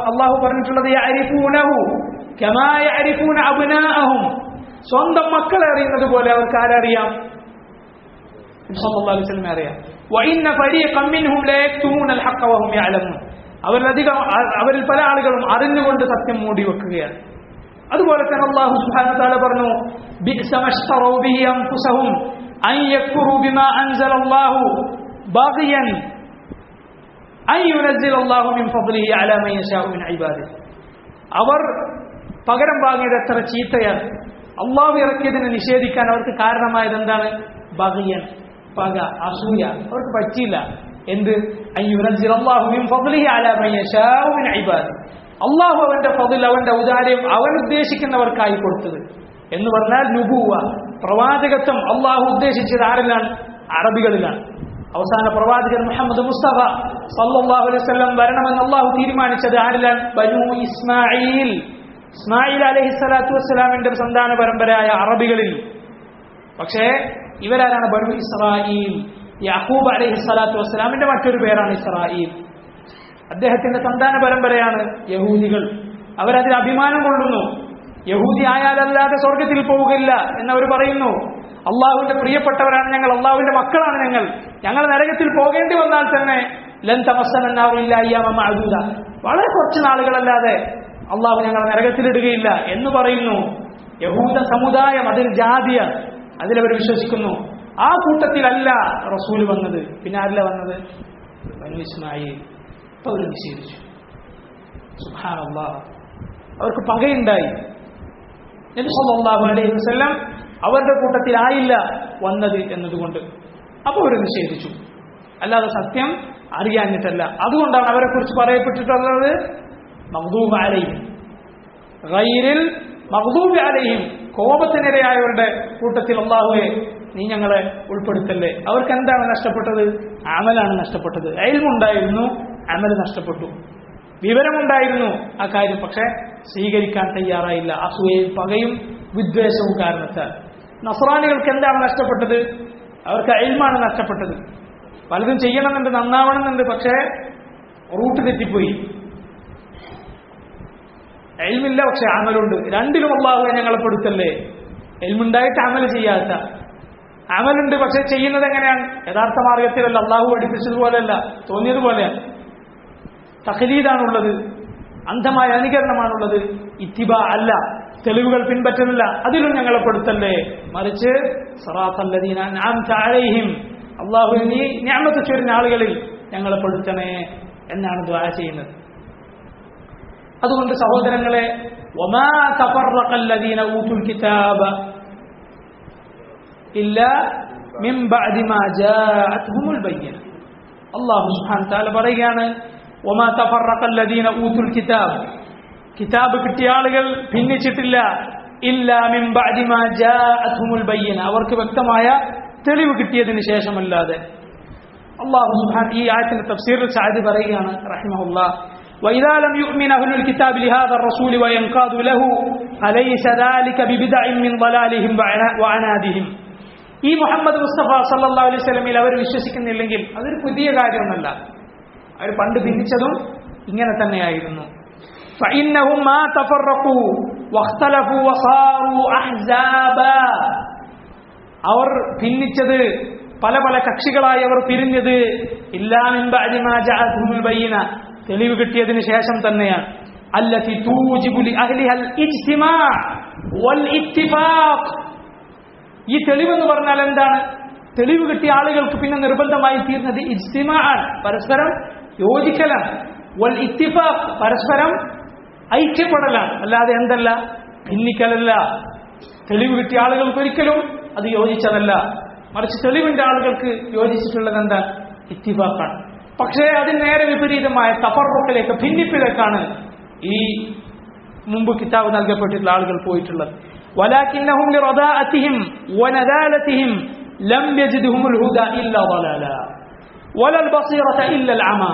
[SPEAKER 1] അല്ലാഹു പറഞ്ഞിട്ടുള്ളത്, യഅരിഫൂനഹു കമാ യഅരിഫൂന അബ്നാഅഹും, സ്വന്തം മക്കളെ അറിയുന്നത് പോലെ അവർക്ക് ആരറിയാം? നബി സല്ലല്ലാഹു അലൈഹി വസല്ലമയെ അറിയാം. വഇന്ന ഫരീഖൻ മിൻഹും ലാ യക്തുമൂന അൽ ഹഖ വഹും യഅലമൂൻ, അവരിൽ പല ആളുകളും അറിഞ്ഞുകൊണ്ട് സത്യം മൂടി വെക്കുകയാണ്. അതുപോലെ തന്നെ അല്ലാഹു സുബ്ഹാനഹു വ തആല പറഞ്ഞു, ബിഅസ മശ്തറൂ ബിഹി അൻഫുസഹും അൻ യക്ഫുറൂ ബിമാ അൻസലല്ലാഹു ബഗ്യൻ അൻ യുനസ്സിലല്ലാഹു മിൻ ഫദ്ലിഹി അലാ മൻ യശാഉ മിൻ ഇബാദിഹി. അവർ പകരം വാങ്ങിയത് എത്ര ചീത്തയാണ്. അല്ലാഹു ഇറക്കിയതിനെ നിഷേധിക്കാൻ അവർക്ക് കാരണമായത് എന്താണ്? ബഗ്യൻ, പക, അസൂയ അവർക്ക് പറ്റിയില്ല. എന്ത്? അയ്യുനസ്സിലല്ലാഹു മിൻ ഫദ്ലിഹി അലാ മൻ യശാഉ മിൻ ഇബാദി, അല്ലാഹു അവന്റെ ഫദ്ൽ, അവന്റെ ഔദാര്യം അവൻ ഉദ്ദേശിക്കുന്നവർക്കായി കൊടുത്തത് എന്ന് പറഞ്ഞാൽ നുബുവ, പ്രവാചകത്വം അല്ലാഹു ഉദ്ദേശിച്ചത് ആരിലാണ്? അറബികളിലാണ്. അവസാന പ്രവാചകൻ മുഹമ്മദ് മുസ്തഫ സല്ലല്ലാഹു അലൈഹി വസല്ലം വരണമെന്ന് അല്ലാഹു തീരുമാനിച്ചത് ആരിലാണ്? ബനൂ ഇസ്മാഈൽ, ഇസ്മായിൽ അലൈഹിസ്സലാത്തു വസ്സലാമിന്റെ സന്താന പരമ്പരയായ അറബികളിൽ. പക്ഷേ ഇവരാരാണ്? ബനൂ ഇസ്രായീൽ. യാഖൂബ് അലൈഹിസ്സലാത്തു വസ്സലാമിന്റെ മറ്റൊരു പേരാണ് ഇസ്രായീൽ. അദ്ദേഹത്തിന്റെ സന്താന പരമ്പരയാണ് യഹൂദികൾ. അവരതിൽ അഭിമാനം കൊള്ളുന്നു. യഹൂദി ആയാലല്ലാതെ സ്വർഗത്തിൽ പോവുകയില്ല എന്നവർ പറയുന്നു. അള്ളാഹുവിന്റെ പ്രിയപ്പെട്ടവരാണ് ഞങ്ങൾ, അള്ളാഹുവിന്റെ മക്കളാണ് ഞങ്ങൾ നരകത്തിൽ പോകേണ്ടി വന്നാൽ തന്നെ ലൻ തമസ്സനാറു ഇല്ലാ അയ്യാമൻ മഅദൂദ, വളരെ കുറച്ച് നാളുകളല്ലാതെ അള്ളാഹു ഞങ്ങളെ നരകത്തിലിടുകയില്ല എന്ന് പറയുന്നു. യഹൂദ സമുദായം അതിൽ ജാതിയാണ്, അതിലവർ വിശ്വസിക്കുന്നു. ആ കൂട്ടത്തിലല്ല റസൂൽ വന്നത്. പിന്നെ ആരല്ല വന്നത്? ബനൂ ഇസ്മാഈൽ. ഇപ്പൊ അവർ നിഷേധിച്ചു. സുബ്ഹാനല്ലാഹ്, അവർക്ക് പകയുണ്ടായി. നബി സല്ലല്ലാഹു അലൈഹി വസല്ലം അവരുടെ കൂട്ടത്തിലായില്ല വന്നത് എന്നതുകൊണ്ട്. അപ്പോൾ അവർ നിഷേധിച്ചു, അല്ലാതെ സത്യം അറിയാഞ്ഞിട്ടല്ല. അതുകൊണ്ടാണ് അവരെ കുറിച്ച് പറയപ്പെട്ടിട്ടുള്ളത് മഗ്ദൂബ് അലൈഹിം, ഗൈറിൽ മഗ്ദൂബ് അലൈഹിം, കോപത്തിനിരയായവരുടെ കൂട്ടത്തിൽ അല്ലാഹുവേ നീ ഞങ്ങളെ ഉൾപ്പെടുത്തല്ലേ. അവർക്ക് എന്താണ് നഷ്ടപ്പെട്ടത്? അമലാണ് നഷ്ടപ്പെട്ടത്. ഇൽമുണ്ടായിരുന്നു, അമൽ നഷ്ടപ്പെട്ടു. വിവരമുണ്ടായിരുന്നു ആ കാര്യം, പക്ഷെ സ്വീകരിക്കാൻ തയ്യാറായില്ല. അസൂയയും പകയും വിദ്വേഷവും കാരണത്താൽ. നസ്രാനികൾക്ക് എന്താണ് നഷ്ടപ്പെട്ടത്? അവർക്ക് ഇൽമാണ് നഷ്ടപ്പെട്ടത്. പലതും ചെയ്യണമെന്നുണ്ട്, നന്നാവണമെന്നുണ്ട്, പക്ഷേ റൂട്ട് തെറ്റിപ്പോയി. ഇൽമില്ല, പക്ഷെ അമലുണ്ട്. രണ്ടിലും അല്ലാഹുവേ ഞങ്ങളെ പെടുത്തല്ലേ. ഇൽമുണ്ടായിട്ട് അമൽ ചെയ്യാത്ത, അമലുണ്ട് പക്ഷെ ചെയ്യുന്നത് എങ്ങനെയാണ്? യഥാർത്ഥ മാർഗത്തിലല്ല, അല്ലാഹു പഠിപ്പിച്ചതുപോലെയല്ല, തോന്നിയതുപോലെയാണ്. തഖ്ലീദാണുള്ളത്, അന്ധമായ അനുകരണമാണുള്ളത്, ഇത്തിബാ അല്ല, തെളിവുകൾ പിൻപറ്റലില്ല. അതിലും ഞങ്ങളെ പെടുത്തല്ലേ. മറിച്ച് സിറാത്തല്ലദീന അൻഅംത അലൈഹിം, അല്ലാഹു നീ നിഅമത്ത് ചൊരിഞ്ഞ ആളുകളിൽ ഞങ്ങളെ പെടുത്തണേ എന്നാണ് ദുആ ചെയ്യുന്നത്. അതുകൊണ്ട് സഹോദരങ്ങളെ, വമാ തഫറഖല്ലദീന ഊതുൽ കിതാബ ഇല്ലാ മിൻ ബഅദി മാ ജാഅത്ഹുമുൽ ബയ്യിന. അല്ലാഹു സുബ്ഹാനഹു തആല പറയുകയാണ്, വമാ തഫറഖല്ലദീന ഊതുൽ കിതാബ്, കിതാബ് കിട്ടിയ ആളുകൾ ഭിന്നിച്ചിട്ടില്ല. ഇല്ലാ മിൻ ബഅദി മാ ജാഅത്ഹുമുൽ ബയ്യിന, അവർക്ക് വ്യക്തമായ തെളിവ് കിട്ടിയതിന് ശേഷമല്ലാതെ. അല്ലാഹു സുബ്ഹാനഹു ഈ ആയത്തിന്റെ തഫ്സീറിൽ സഅദി പറയുകയാണ് റഹിമഹുല്ലാഹ്, وإذا لم يؤمن أهل الكتاب لهذا الرسول وينقادوا له أليس ذلك ببدع من ضلالهم وعنادهم. ഈ മുഹമ്മദ് മുസ്തഫ സല്ലല്ലാഹു അലൈഹി വസല്ലമയിൽ അവർ വിശ്വസിക്കുന്നില്ലെങ്കിൽ അതൊരു പുതിയ കാര്യമൊന്നല്ല. അവർ പണ്ട് ഭിന്നിച്ചതും ഇങ്ങനെ തന്നെയായിരുന്നു. فإنهم ما تفرقوا واختلفوا وصاروا أحزابا, അവർ ഭിന്നിച്ചത്, പല പല കക്ഷികളായി അവർ പിരിഞ്ഞത് ഇല്ലാ മിൻ ബഅദി മാ ജഅഅത്ഹുമുൽ ബയ്യിന, തെളിവ് കിട്ടിയതിന് ശേഷം തന്നെയാണ്. അല്ലതി തൂജിബു ലി അഹ്ലിഹൽ ഇജ്തിമാ വൽ ഇത്തിഫാഖ്. ഈ തെളിവെന്ന് പറഞ്ഞാൽ എന്താണ്? തെളിവ് കിട്ടിയ ആളുകൾക്ക് പിന്നെ നിർബന്ധമായി തീർന്നത് ഇജ്തിമാഅൻ, പരസ്പരം യോജിക്കലാണ്, വൽ ഇത്തിഫാഖ്, പരസ്പരം ഐക്യപ്പെടലാണ്, അല്ലാതെ എന്തല്ല, ഭിന്നിക്കലല്ല. തെളിവ് കിട്ടിയ ആളുകൾക്ക് ഒരിക്കലും അത് യോജിച്ചതല്ല. മറിച്ച് തെളിവിന്റെ ആളുകൾക്ക് യോജിച്ചിട്ടുള്ളത് എന്താ? ഇത്തിഫാഖാണ്. പക്ഷേ അതിന് നേരെ വിപരീതമായ തഫറുഖിലേക്ക്, ഭിന്നിപ്പിലേക്കാണ് ഈ മുമ്പ് കിതാബ് നൽകപ്പെട്ടിട്ടുള്ള ആളുകൾ പോയിട്ടുള്ളത്. വലാകിന്നഹും ലിറദാഅതിഹിം വനദാലതിഹിം ലം യജിദുഹുൽ ഹുദാ ഇല്ലാ ളലാല വലൽ ബസീറത ഇല്ലൽ അമാ.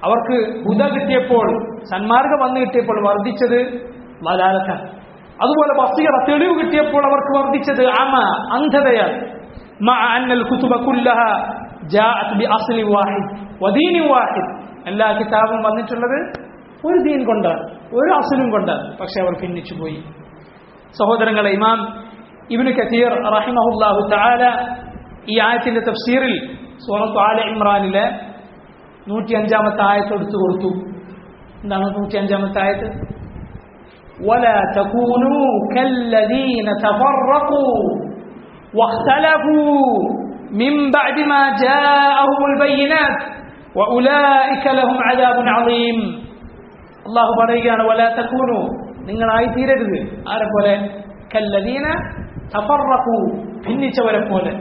[SPEAKER 1] അവർക്ക് ഹുദ കിട്ടിയപ്പോൾ, സന്മാർഗം വന്നു കിട്ടിയപ്പോൾ വർദ്ധിച്ചത് ളലാലത്താണ്. അതുപോലെ ബസീറ, തെളിവ് കിട്ടിയപ്പോൾ അവർക്ക് വർദ്ധിച്ചത് അമ, അന്ധതയാണ്. മഅ അന്നൽ കുതുബ കുല്ലഹ ജാഅത് ബിഅസ്ലി വാഹിദ് വദീനി വാഹിദ്. എല്ലാ കിതാബും വന്നിട്ടുള്ളത് ഒരു ദീൻ കൊണ്ടാണ്, ഒരു അസ്ലും കൊണ്ടാണ്. പക്ഷെ അവർ ഭിന്നിച്ചു പോയി. സഹോദരങ്ങളെ, ഇമാം ഇബ്നു കസീർ റഹിമഹുല്ലാഹു തആല ഈ ആയത്തിന്റെ തഫ്സീറിൽ സൂറത്ത് ആല ഇമ്രാനിലെ 105-ാമത്തെ ആയത്ത് എടുത്തു കൊടുത്തു. എന്താണ് 105-ാമത്തെ ആയത്ത്? വലാ തകൂനൂ കല്ലദീന തഫറഖൂ വഖ്തലഫൂ മിൻ ബഅദി മാ ജാഅഹുമുൽ ബയ്യിനാത്ത് വഉലൈക ലഹും അദാബുൻ അളീം. അല്ലാഹു പറയുകയാണ്, വലാ തകൂനൂ, നിങ്ങളായി തീരരുത്. ആരെ പോലെ? കല്ലദീന തഫറഖൂ, ഭിന്നിച്ചവരെ പോലെ.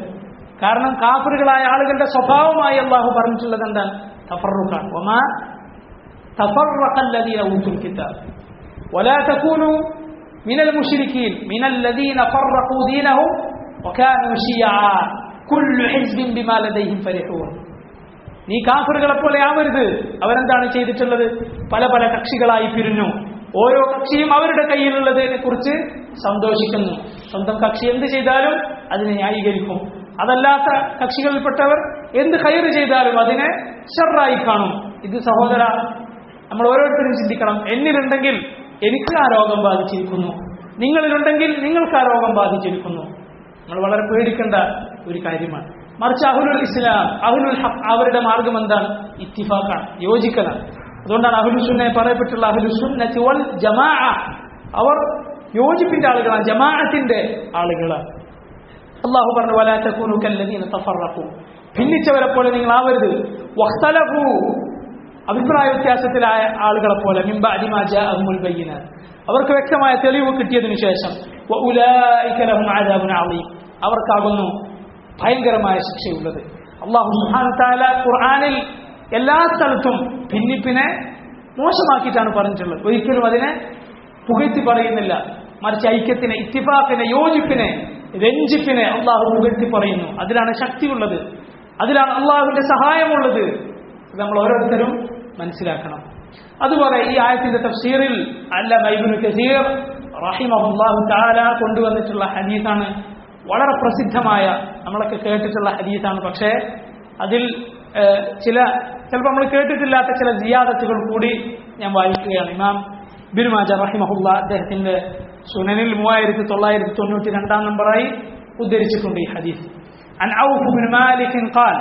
[SPEAKER 1] കാരണം കാഫിറുകളായ ആളുകളുടെ സ്വഭാവമായി അള്ളാഹു പറഞ്ഞിട്ടുള്ളത് എന്താണ്? തഫറുഖാണ്. വമാ തഫറഖല്ലദീന ഊതുൽ കിതാബ് വലാ തകൂനു മിനൽ മുശ്രിക്കീൻ മിനല്ലദീന ഫറഖൂ ദീനഹും വകാനൂ ശിയആ കുല്ലു ഹിസ്ബിൻ ബിമാ ലദൈഹിം ഫരിഹൂൻ. നീ കാഫിറുകളെ പോലെ ആവരുത്. അവരെന്താണ് ചെയ്തിട്ടുള്ളത്? പല പല കക്ഷികളായി പിരിഞ്ഞു. ഓരോ കക്ഷിയും അവരുടെ കയ്യിലുള്ളതിനെ കുറിച്ച് സന്തോഷിക്കുന്നു. സ്വന്തം കക്ഷി എന്ത് ചെയ്താലും അതിനെ ന്യായീകരിക്കും. അതല്ലാത്ത കക്ഷികളിൽപ്പെട്ടവർ എന്ത് ഖൈറ് ചെയ്താലും അതിനെ ശർറായി കാണും. ഇത് സഹോദര, നമ്മൾ ഓരോരുത്തരും ചിന്തിക്കണം. എന്നിലുണ്ടെങ്കിൽ എനിക്ക് ആ രോഗം ബാധിച്ചിരിക്കുന്നു, നിങ്ങളിലുണ്ടെങ്കിൽ നിങ്ങൾക്ക് ആ രോഗം ബാധിച്ചിരിക്കുന്നു. നമ്മൾ വളരെ പേടിക്കേണ്ട ഒരു കാര്യമാണ്. മറിച്ച് അഹ്ലുൽ ഇസ്ലാം, അഹ്ലുൽ ഹഖ്, അവരുടെ മാർഗം എന്താണ്? ഇത്തിഫാഖാണ്, യോജിക്കലാണ്. അതുകൊണ്ടാണ് അഹ്ലുൽ സുന്നയെ പറയപ്പെട്ടുള്ള അഹ്ലുൽ സുന്നത്തി വൽ ജമാഅ. അവർ യോജിപ്പിന്റെ ആളുകളാണ്, ജമാഅത്തിന്റെ ആളുകളാണ്. അല്ലാഹു പറഞ്ഞു വലാ തകൂനു കല്ലദീന തഫറഖു, ഭിന്നിച്ചവരെ പോലെ നിങ്ങൾ ആവരുത്. വഖ്തലഫു, അഭിപ്രായ വ്യത്യാസത്തിലായ ആളുകളെ പോലെ. മിൻ ബഅദി മാ ജാഅഹുൽ ബയ്യിനാത്ത്, അവർക്ക് വ്യക്തമായ തെളിവ് കിട്ടിയതിനു ശേഷം. വഉലൈക ലഹും അദാബുൻ അളീം, അവർക്കാകുന്നു ഭയങ്കരമായ ശിക്ഷയുള്ളത്. അല്ലാഹു സുബ്ഹാനഹു വ തആല ഖുർആനിൽ എല്ലാ സ്ഥലത്തും ഭിന്നിപ്പിനെ മോശമാക്കിയിട്ടാണ് പറഞ്ഞിട്ടുള്ളത്. ഒരിക്കലും അതിനെ പുകഴ്ത്തി പറയുന്നില്ല. മറിച്ച് ഐക്യത്തിനെ, ഇത്തിഫാഖിനെ, യോജിപ്പിനെ, രഞ്ജിപ്പിനെ അള്ളാഹു പുകഴ്ത്തി പറയുന്നു. അതിലാണ് ശക്തിയുള്ളത്, അതിലാണ് അള്ളാഹുവിന്റെ സഹായമുള്ളത്. ഇത് നമ്മൾ ഓരോരുത്തരും മനസ്സിലാക്കണം. അതുപോലെ ഈ ആയത്തിന്റെ തഫ്സീറിൽ അല്ലമ ഇബ്നു കസീർ റഹിമഹുല്ലാഹു തആല കൊണ്ടുവന്നിട്ടുള്ള ഹദീസാണ്. വളരെ പ്രസിദ്ധമായ, നമ്മളൊക്കെ കേട്ടിട്ടുള്ള ഹദീസാണ്. പക്ഷേ അതിൽ ചിലപ്പോൾ നമ്മൾ കേട്ടിട്ടില്ലാത്ത ചില സിയാദത്തുകൾ കൂടി ഞാൻ വായിക്കുകയാണ്. ഇമാം ഇബ്നു മാജ റഹിമഹുല്ലാ അദ്ദേഹത്തിന്റെ സുനനിൽ 3992 നമ്പറായി ഉദ്ധരിച്ചിട്ടുണ്ട് ഈ ഹദീസ്. അൻ ഔഫ് ബിൻ മാലിക് ഖാൽ,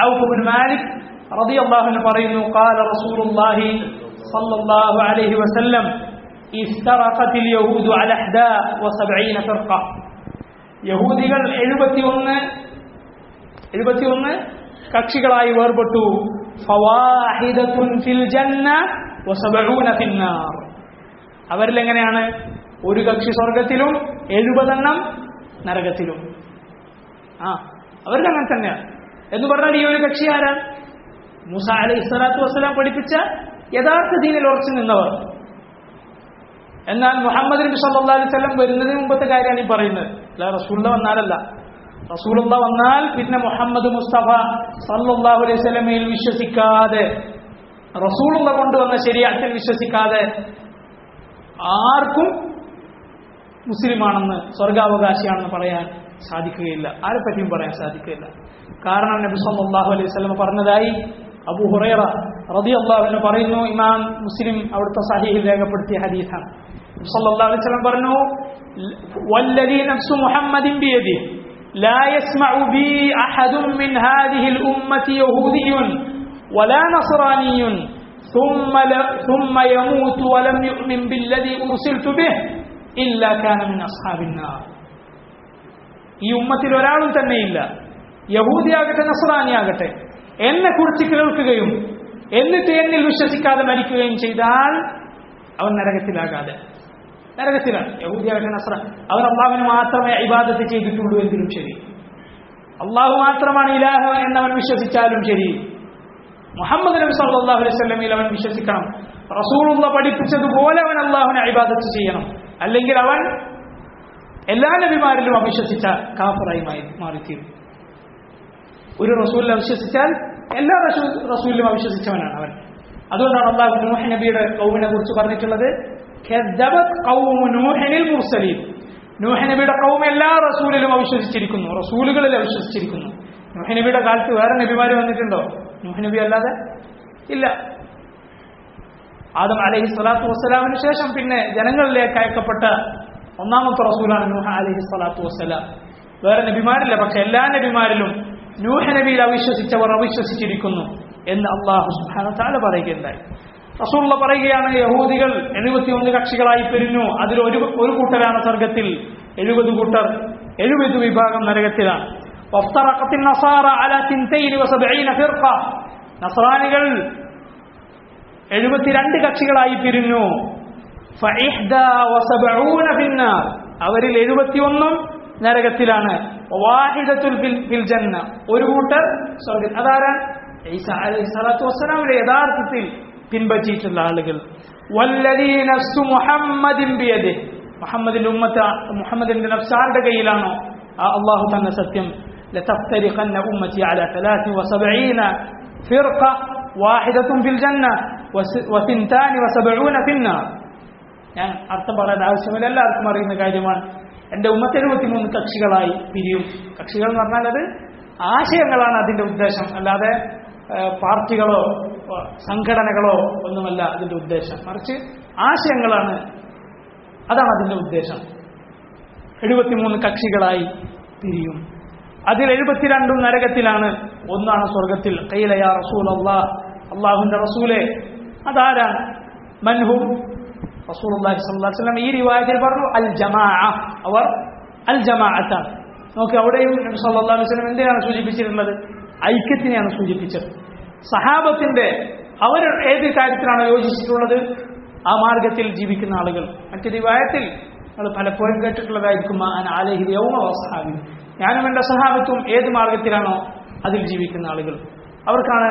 [SPEAKER 1] ഔഫ് ബിൻ മാലിക് റളിയല്ലാഹു അൻഹു പറയുന്നു, ഖാല റസൂലുള്ളാഹി സ്വല്ലല്ലാഹു അലൈഹി വസല്ലം ഇസ്തറഖത്തിൽ യഹൂദു അല 71 ഫിർഖ, യഹൂദികൾ 71 കക്ഷികളായി വേർപെട്ടു. ഫവാഹിദത്തുൻ ഫിൽ ജന്ന വസബഊന ഫിന്നാർ, അവരിൽ എങ്ങനെയാണ്? ഒരു കക്ഷി സ്വർഗത്തിലും 70 നരകത്തിലും. അവരിൽ അങ്ങനെ തന്നെയാണ്. എന്ന് പറഞ്ഞാൽ ഈ ഒരു കക്ഷി ആരാണ്? മൂസാ അലൈഹിസ്സലാത്തു വസ്സലാം പഠിപ്പിച്ച യഥാർത്ഥ ദീനിൽ ഉറച്ചു നിന്നവർ. എന്നാൽ മുഹമ്മദ് നബി സല്ലല്ലാഹു അലൈഹി വസല്ലം വരുന്നതിന് മുമ്പത്തെ കാര്യമാണ് ഈ പറയുന്നത്. അല്ല റസൂലുള്ളാഹി വന്നാലല്ല. റസൂലുള്ളാഹി വന്നാൽ പിന്നെ മുഹമ്മദ് മുസ്തഫ സല്ലല്ലാഹു അലൈഹി വസല്ലമയിൽ വിശ്വസിക്കാതെ, റസൂലുള്ളാഹി കൊണ്ടുവന്ന ശരീഅത്തിൽ വിശ്വസിക്കാതെ ആർക്കും മുസ്ലിമാണെന്ന്, സ്വർഗാവകാശിയാണെന്ന് പറയാൻ സാധിക്കുകയില്ല. ആരെപ്പറ്റിയും പറയാൻ സാധിക്കുകയില്ല. കാരണം നബി സല്ലല്ലാഹു അലൈഹി വസല്ലം പറഞ്ഞതായി അബൂ ഹുറൈറ റളിയല്ലാഹു അൻഹു പറയുന്നു. ഇമാം മുസ്ലിം അവിടുത്തെ സഹീഹിൽ രേഖപ്പെടുത്തിയ ഹദീസാണ്. നബി സല്ലല്ലാഹു അലൈഹി വസല്ലം പറഞ്ഞു, വല്ലദീ നഫ്സു മുഹമ്മദിൻ ബിയദിഹി ലാ യസ്മഉ ബി അഹദുൻ മിൻ ഹാദിഹിൽ ഉമ്മത്തി യഹൂദിയ്യുൻ വലാ നസ്റാനിയ്യുൻ ثم يموت ولم يؤمن بالذي أرسلت به إلا كان من أصحاب النار. ഈ ഉമ്മത്തിൽ ഒരാളും തന്നെയില്ല, യഹൂദിയാകട്ടെ നസ്രാനിയാകട്ടെ, എന്നെ കുറിച്ച് കേൾക്കുകയും എന്നിട്ട് എന്നിൽ വിശ്വസിക്കാതെ മരിക്കുകയും ചെയ്താൽ അവൻ നരകത്തിലാണ്. യഹൂദിയാകട്ടെ നസ്രാൻ, അവൻ അള്ളാഹുവിന് മാത്രമേ ഇബാദത്ത് ചെയ്തിട്ടുള്ളൂ എങ്കിലും ശരി, അള്ളാഹു മാത്രമാണ് ഇലാഹ് എന്നവൻ വിശ്വസിച്ചാലും ശരി, മുഹമ്മദ് നബി സല്ലല്ലാഹു അലൈഹി വസല്ലമയിൽ അവൻ വിശ്വസിക്കണം. റസൂലുള്ളാഹി പഠിപ്പിച്ചതുപോലെ അവൻ അള്ളാഹുവിനെ ഇബാദത്ത് ചെയ്യണം. അല്ലെങ്കിൽ അവൻ എല്ലാ നബിമാരിലും അവിശ്വസിച്ച കാഫിറായി മാറിത്തീരും. ഒരു റസൂലിനെ വിശ്വസിച്ചാൽ എല്ലാ റസൂലിലും അവിശ്വസിച്ചവനാണ് അവൻ. അതുകൊണ്ടാണ് അള്ളാഹു നൂഹ് നബിയുടെ ഖൗമിനെ കുറിച്ച് പറഞ്ഞിട്ടുള്ളത്, കദ്ദബത് ഖൗമു നൂഹിൽ മുർസലീൻ. നൂഹ് നബിയുടെ ഖൗം എല്ലാ റസൂലിലും അവിശ്വസിച്ചിരിക്കുന്നു, റസൂലുകളിൽ അവിശ്വസിച്ചിരിക്കുന്നു. നൂഹ് നബിയുടെ കാലത്ത് വേറെ നബിമാർ വന്നിട്ടുണ്ടോ? നൂഹ് നബി അല്ലാതെ ഇല്ല. ആദം അലൈഹിസ്സലാത്തു വസ്സലാമിന് ശേഷം പിന്നെ ജനങ്ങളിലേക്ക് അയക്കപ്പെട്ട ഒന്നാമത്തെ റസൂലാണ് നൂഹ് അലൈഹിസ്സലാത്തു വസ്സലാം. വേറെ നബിമാരില്ല. പക്ഷെ എല്ലാ നബിമാരിലും നൂഹ് നബിയിൽ അവിശ്വസിച്ചവർ അവിശ്വസിച്ചിരിക്കുന്നു എന്ന് അല്ലാഹു സുബ്ഹാനഹു വ തആല പറയുകയുണ്ടായി. റസൂലുള്ളാഹി പറയുകയാണ്, യഹൂദികൾ 71 കക്ഷികളായി പിരിഞ്ഞു. അതിൽ ഒരു കൂട്ടരാണ് സ്വർഗത്തിൽ, 70 കൂട്ടർ, 70 വിഭാഗം നരകത്തിലാണ്. വഫ്തറഖത്തിൻ നസാറ അലാ 72 ഫിർഖ, നസ്രാനികൾ 72 കക്ഷികളായി പിരിഞ്ഞു. ഫഇഹ്ദാ വസബഊന ഫിന്നാർ, അവരിൽ 71 നരകത്തിലാണ്, വാഹിദത്തുൽ ഫിൽ ജന്ന ഒരു കൂട്ടർ സ്വർഗ്ഗത്തിൽ. അതാരാണ്? ഈസ അലൈഹിസ്സലാത്തു വസ്സലാമിനെ യഥാർത്ഥത്തിൽ പിൻപറ്റിയിട്ടുള്ള ആളുകൾ. വല്ലദീ നഫ്സു മുഹമ്മദിൻ ബിയദിഹി, മുഹമ്മദിന്റെ ഉമ്മത്ത്, മുഹമ്മദിന്റെ നഫ്സ് ആരുടെ കയ്യിലാണോ ആ അല്ലാഹു തന്നെ സത്യം. ലതഫ്തരിഖന്ന ഉമ്മത്തി അലാ 73 ഫിർഖ വാഹിദത്തുൻ ഫിൽ ജന്ന വ72 ഫിന്നാർ. ഞാൻ അർത്ഥം പറയാൻ ആവശ്യമില്ല, എല്ലാവർക്കും അറിയുന്ന കാര്യമാണ്. എന്റെ ഉമ്മത്ത് 73 കക്ഷികളായി പിരിയും. കക്ഷികൾ എന്ന് പറഞ്ഞാൽ അത് ആശയങ്ങളാണ് അതിന്റെ ഉദ്ദേശം, അല്ലാതെ പാർട്ടികളോ സംഘടനകളോ ഒന്നുമല്ല അതിന്റെ ഉദ്ദേശം, മറിച്ച് ആശയങ്ങളാണ്, അതാണ് അതിന്റെ ഉദ്ദേശം. 73 കക്ഷികളായി പിരിയും. അതിൽ 72 നരകത്തിലാണ്, ഒന്നാണ് സ്വർഗത്തിൽ. ഖീല യാ റസൂലല്ലാഹ്, അല്ലാഹുവിന്റെ റസൂലേ അതാരാണ്? മൻഹും? റസൂലുള്ളാഹി സ്വല്ലല്ലാഹു അലൈഹി വസല്ലം ഈ റിവായത്തിൽ പറഞ്ഞു അൽ ജമാഅ, അവർ അൽ ജമാഅത്താണ്. നോക്ക്, അവിടെയും നബി സല്ലല്ലാഹു അലൈഹി വസല്ലം എന്തിനാണ് സൂചിപ്പിച്ചിട്ടുള്ളത്? ഐക്യത്തിനെയാണ് സൂചിപ്പിച്ചത്. സഹാബത്തിന്റെ അവർ ഏത് കാര്യത്തിലാണ് യോജിച്ചിട്ടുള്ളത്? ആ മാർഗത്തിൽ ജീവിക്കുന്ന ആളുകൾ. മറ്റു റിവായത്തിൽ നമ്മൾ പലപ്പോഴും കേട്ടിട്ടുള്ളതായിരിക്കും അലൈഹി യൗമ വസ്ഹാബി, ഞാനും എന്റെ സഹാബത്തും ഏത് മാർഗത്തിലാണോ അതിൽ ജീവിക്കുന്ന ആളുകൾ. അവർക്കാണ്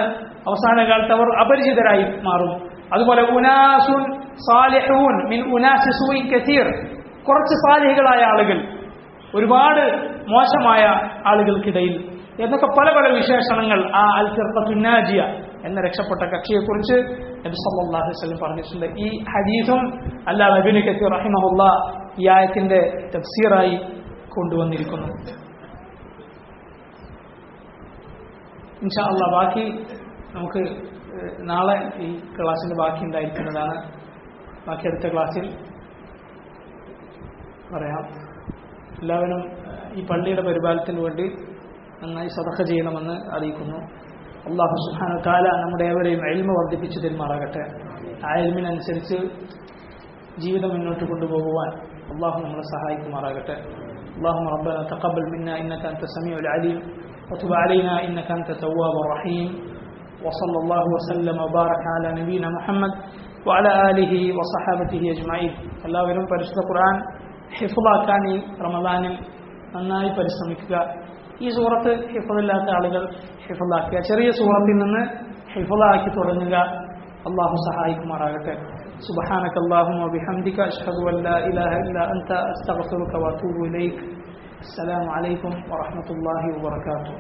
[SPEAKER 1] അവസാന കാലത്ത് അവർ അപരിചിതരായി മാറും. അതുപോലെ ഉനാസുൻ സാലിഹൂൻ മിൻ ഉനാസി സൂഇൻ കസീർ, കുറച്ച് സാലിഹുകളായ ആളുകൾ ഒരുപാട് മോശമായ ആളുകൾക്കിടയിൽ എന്നൊക്കെ പല പല വിശേഷണങ്ങൾ ആ അൽ ഫിർഖത്തുൻ നാജിയ എന്ന രക്ഷപ്പെട്ട കക്ഷിയെക്കുറിച്ച് നബി സല്ലല്ലാഹു അലൈഹി വസല്ലം പറഞ്ഞിട്ടുണ്ട്. ഈ ഹദീസും അല്ലാഹു ഇബ്നു കസീർ റഹിമഹുല്ലാഹ് ഈ ആയത്തിന്റെ തഫ്സീറായി കൊണ്ടുവന്നിരിക്കുന്നു. ഇൻഷാ അല്ലാഹ് ബാക്കി നമുക്ക് നാളെ ഈ ക്ലാസ്സിന്റെ ബാക്കി ഉണ്ടായിരിക്കുന്നതാണ്. ബാക്കി അടുത്ത ക്ലാസ്സിൽ പറയാം. എല്ലാവരും ഈ പള്ളിയുടെ പരിപാലനത്തിന് വേണ്ടി നന്നായി സദഖ ചെയ്യണമെന്ന് അറിയിക്കുന്നു. അല്ലാഹു സുബ്ഹാനഹു വ തആല നമ്മുടെ ഏവരെയും ഇൽമ വർദ്ധിപ്പിച്ചു തരുമാറാകട്ടെ. ആ ഇൽമിനനുസരിച്ച് ജീവിതം മുന്നോട്ട് കൊണ്ടുപോകുവാൻ അല്ലാഹു നമ്മളെ സഹായിക്കുമാറാകട്ടെ. اللهم ربنا تقبل منا إنك أنت السميع العليم وتب علينا إنك أنت التواب الرحيم وصلى الله وسلم وبارك على نبينا محمد وعلى آله وصحابته أجمعين. എല്ലാവരും പരിശുദ്ധ ഖുർആൻ ഹിഫ്ളാക്കാൻ ഈ റമദാനിൽ നന്നായി പരിശ്രമിക്കുക. ഈ സൂറത്ത് ഹിഫ്ളില്ലാത്ത ആളുകൾ ഹിഫ്ളാക്കുക. ചെറിയ സൂറത്തിൽ നിന്ന് ഹിഫ്ളാക്കി തുടങ്ങുക. അല്ലാഹു സഹായിക്കുമാറാകട്ടെ. سبحانك اللهم وبحمدك أشهد أن لا إله إلا أنت أستغفرك وأتوب إليك. السلام عليكم ورحمة الله وبركاته.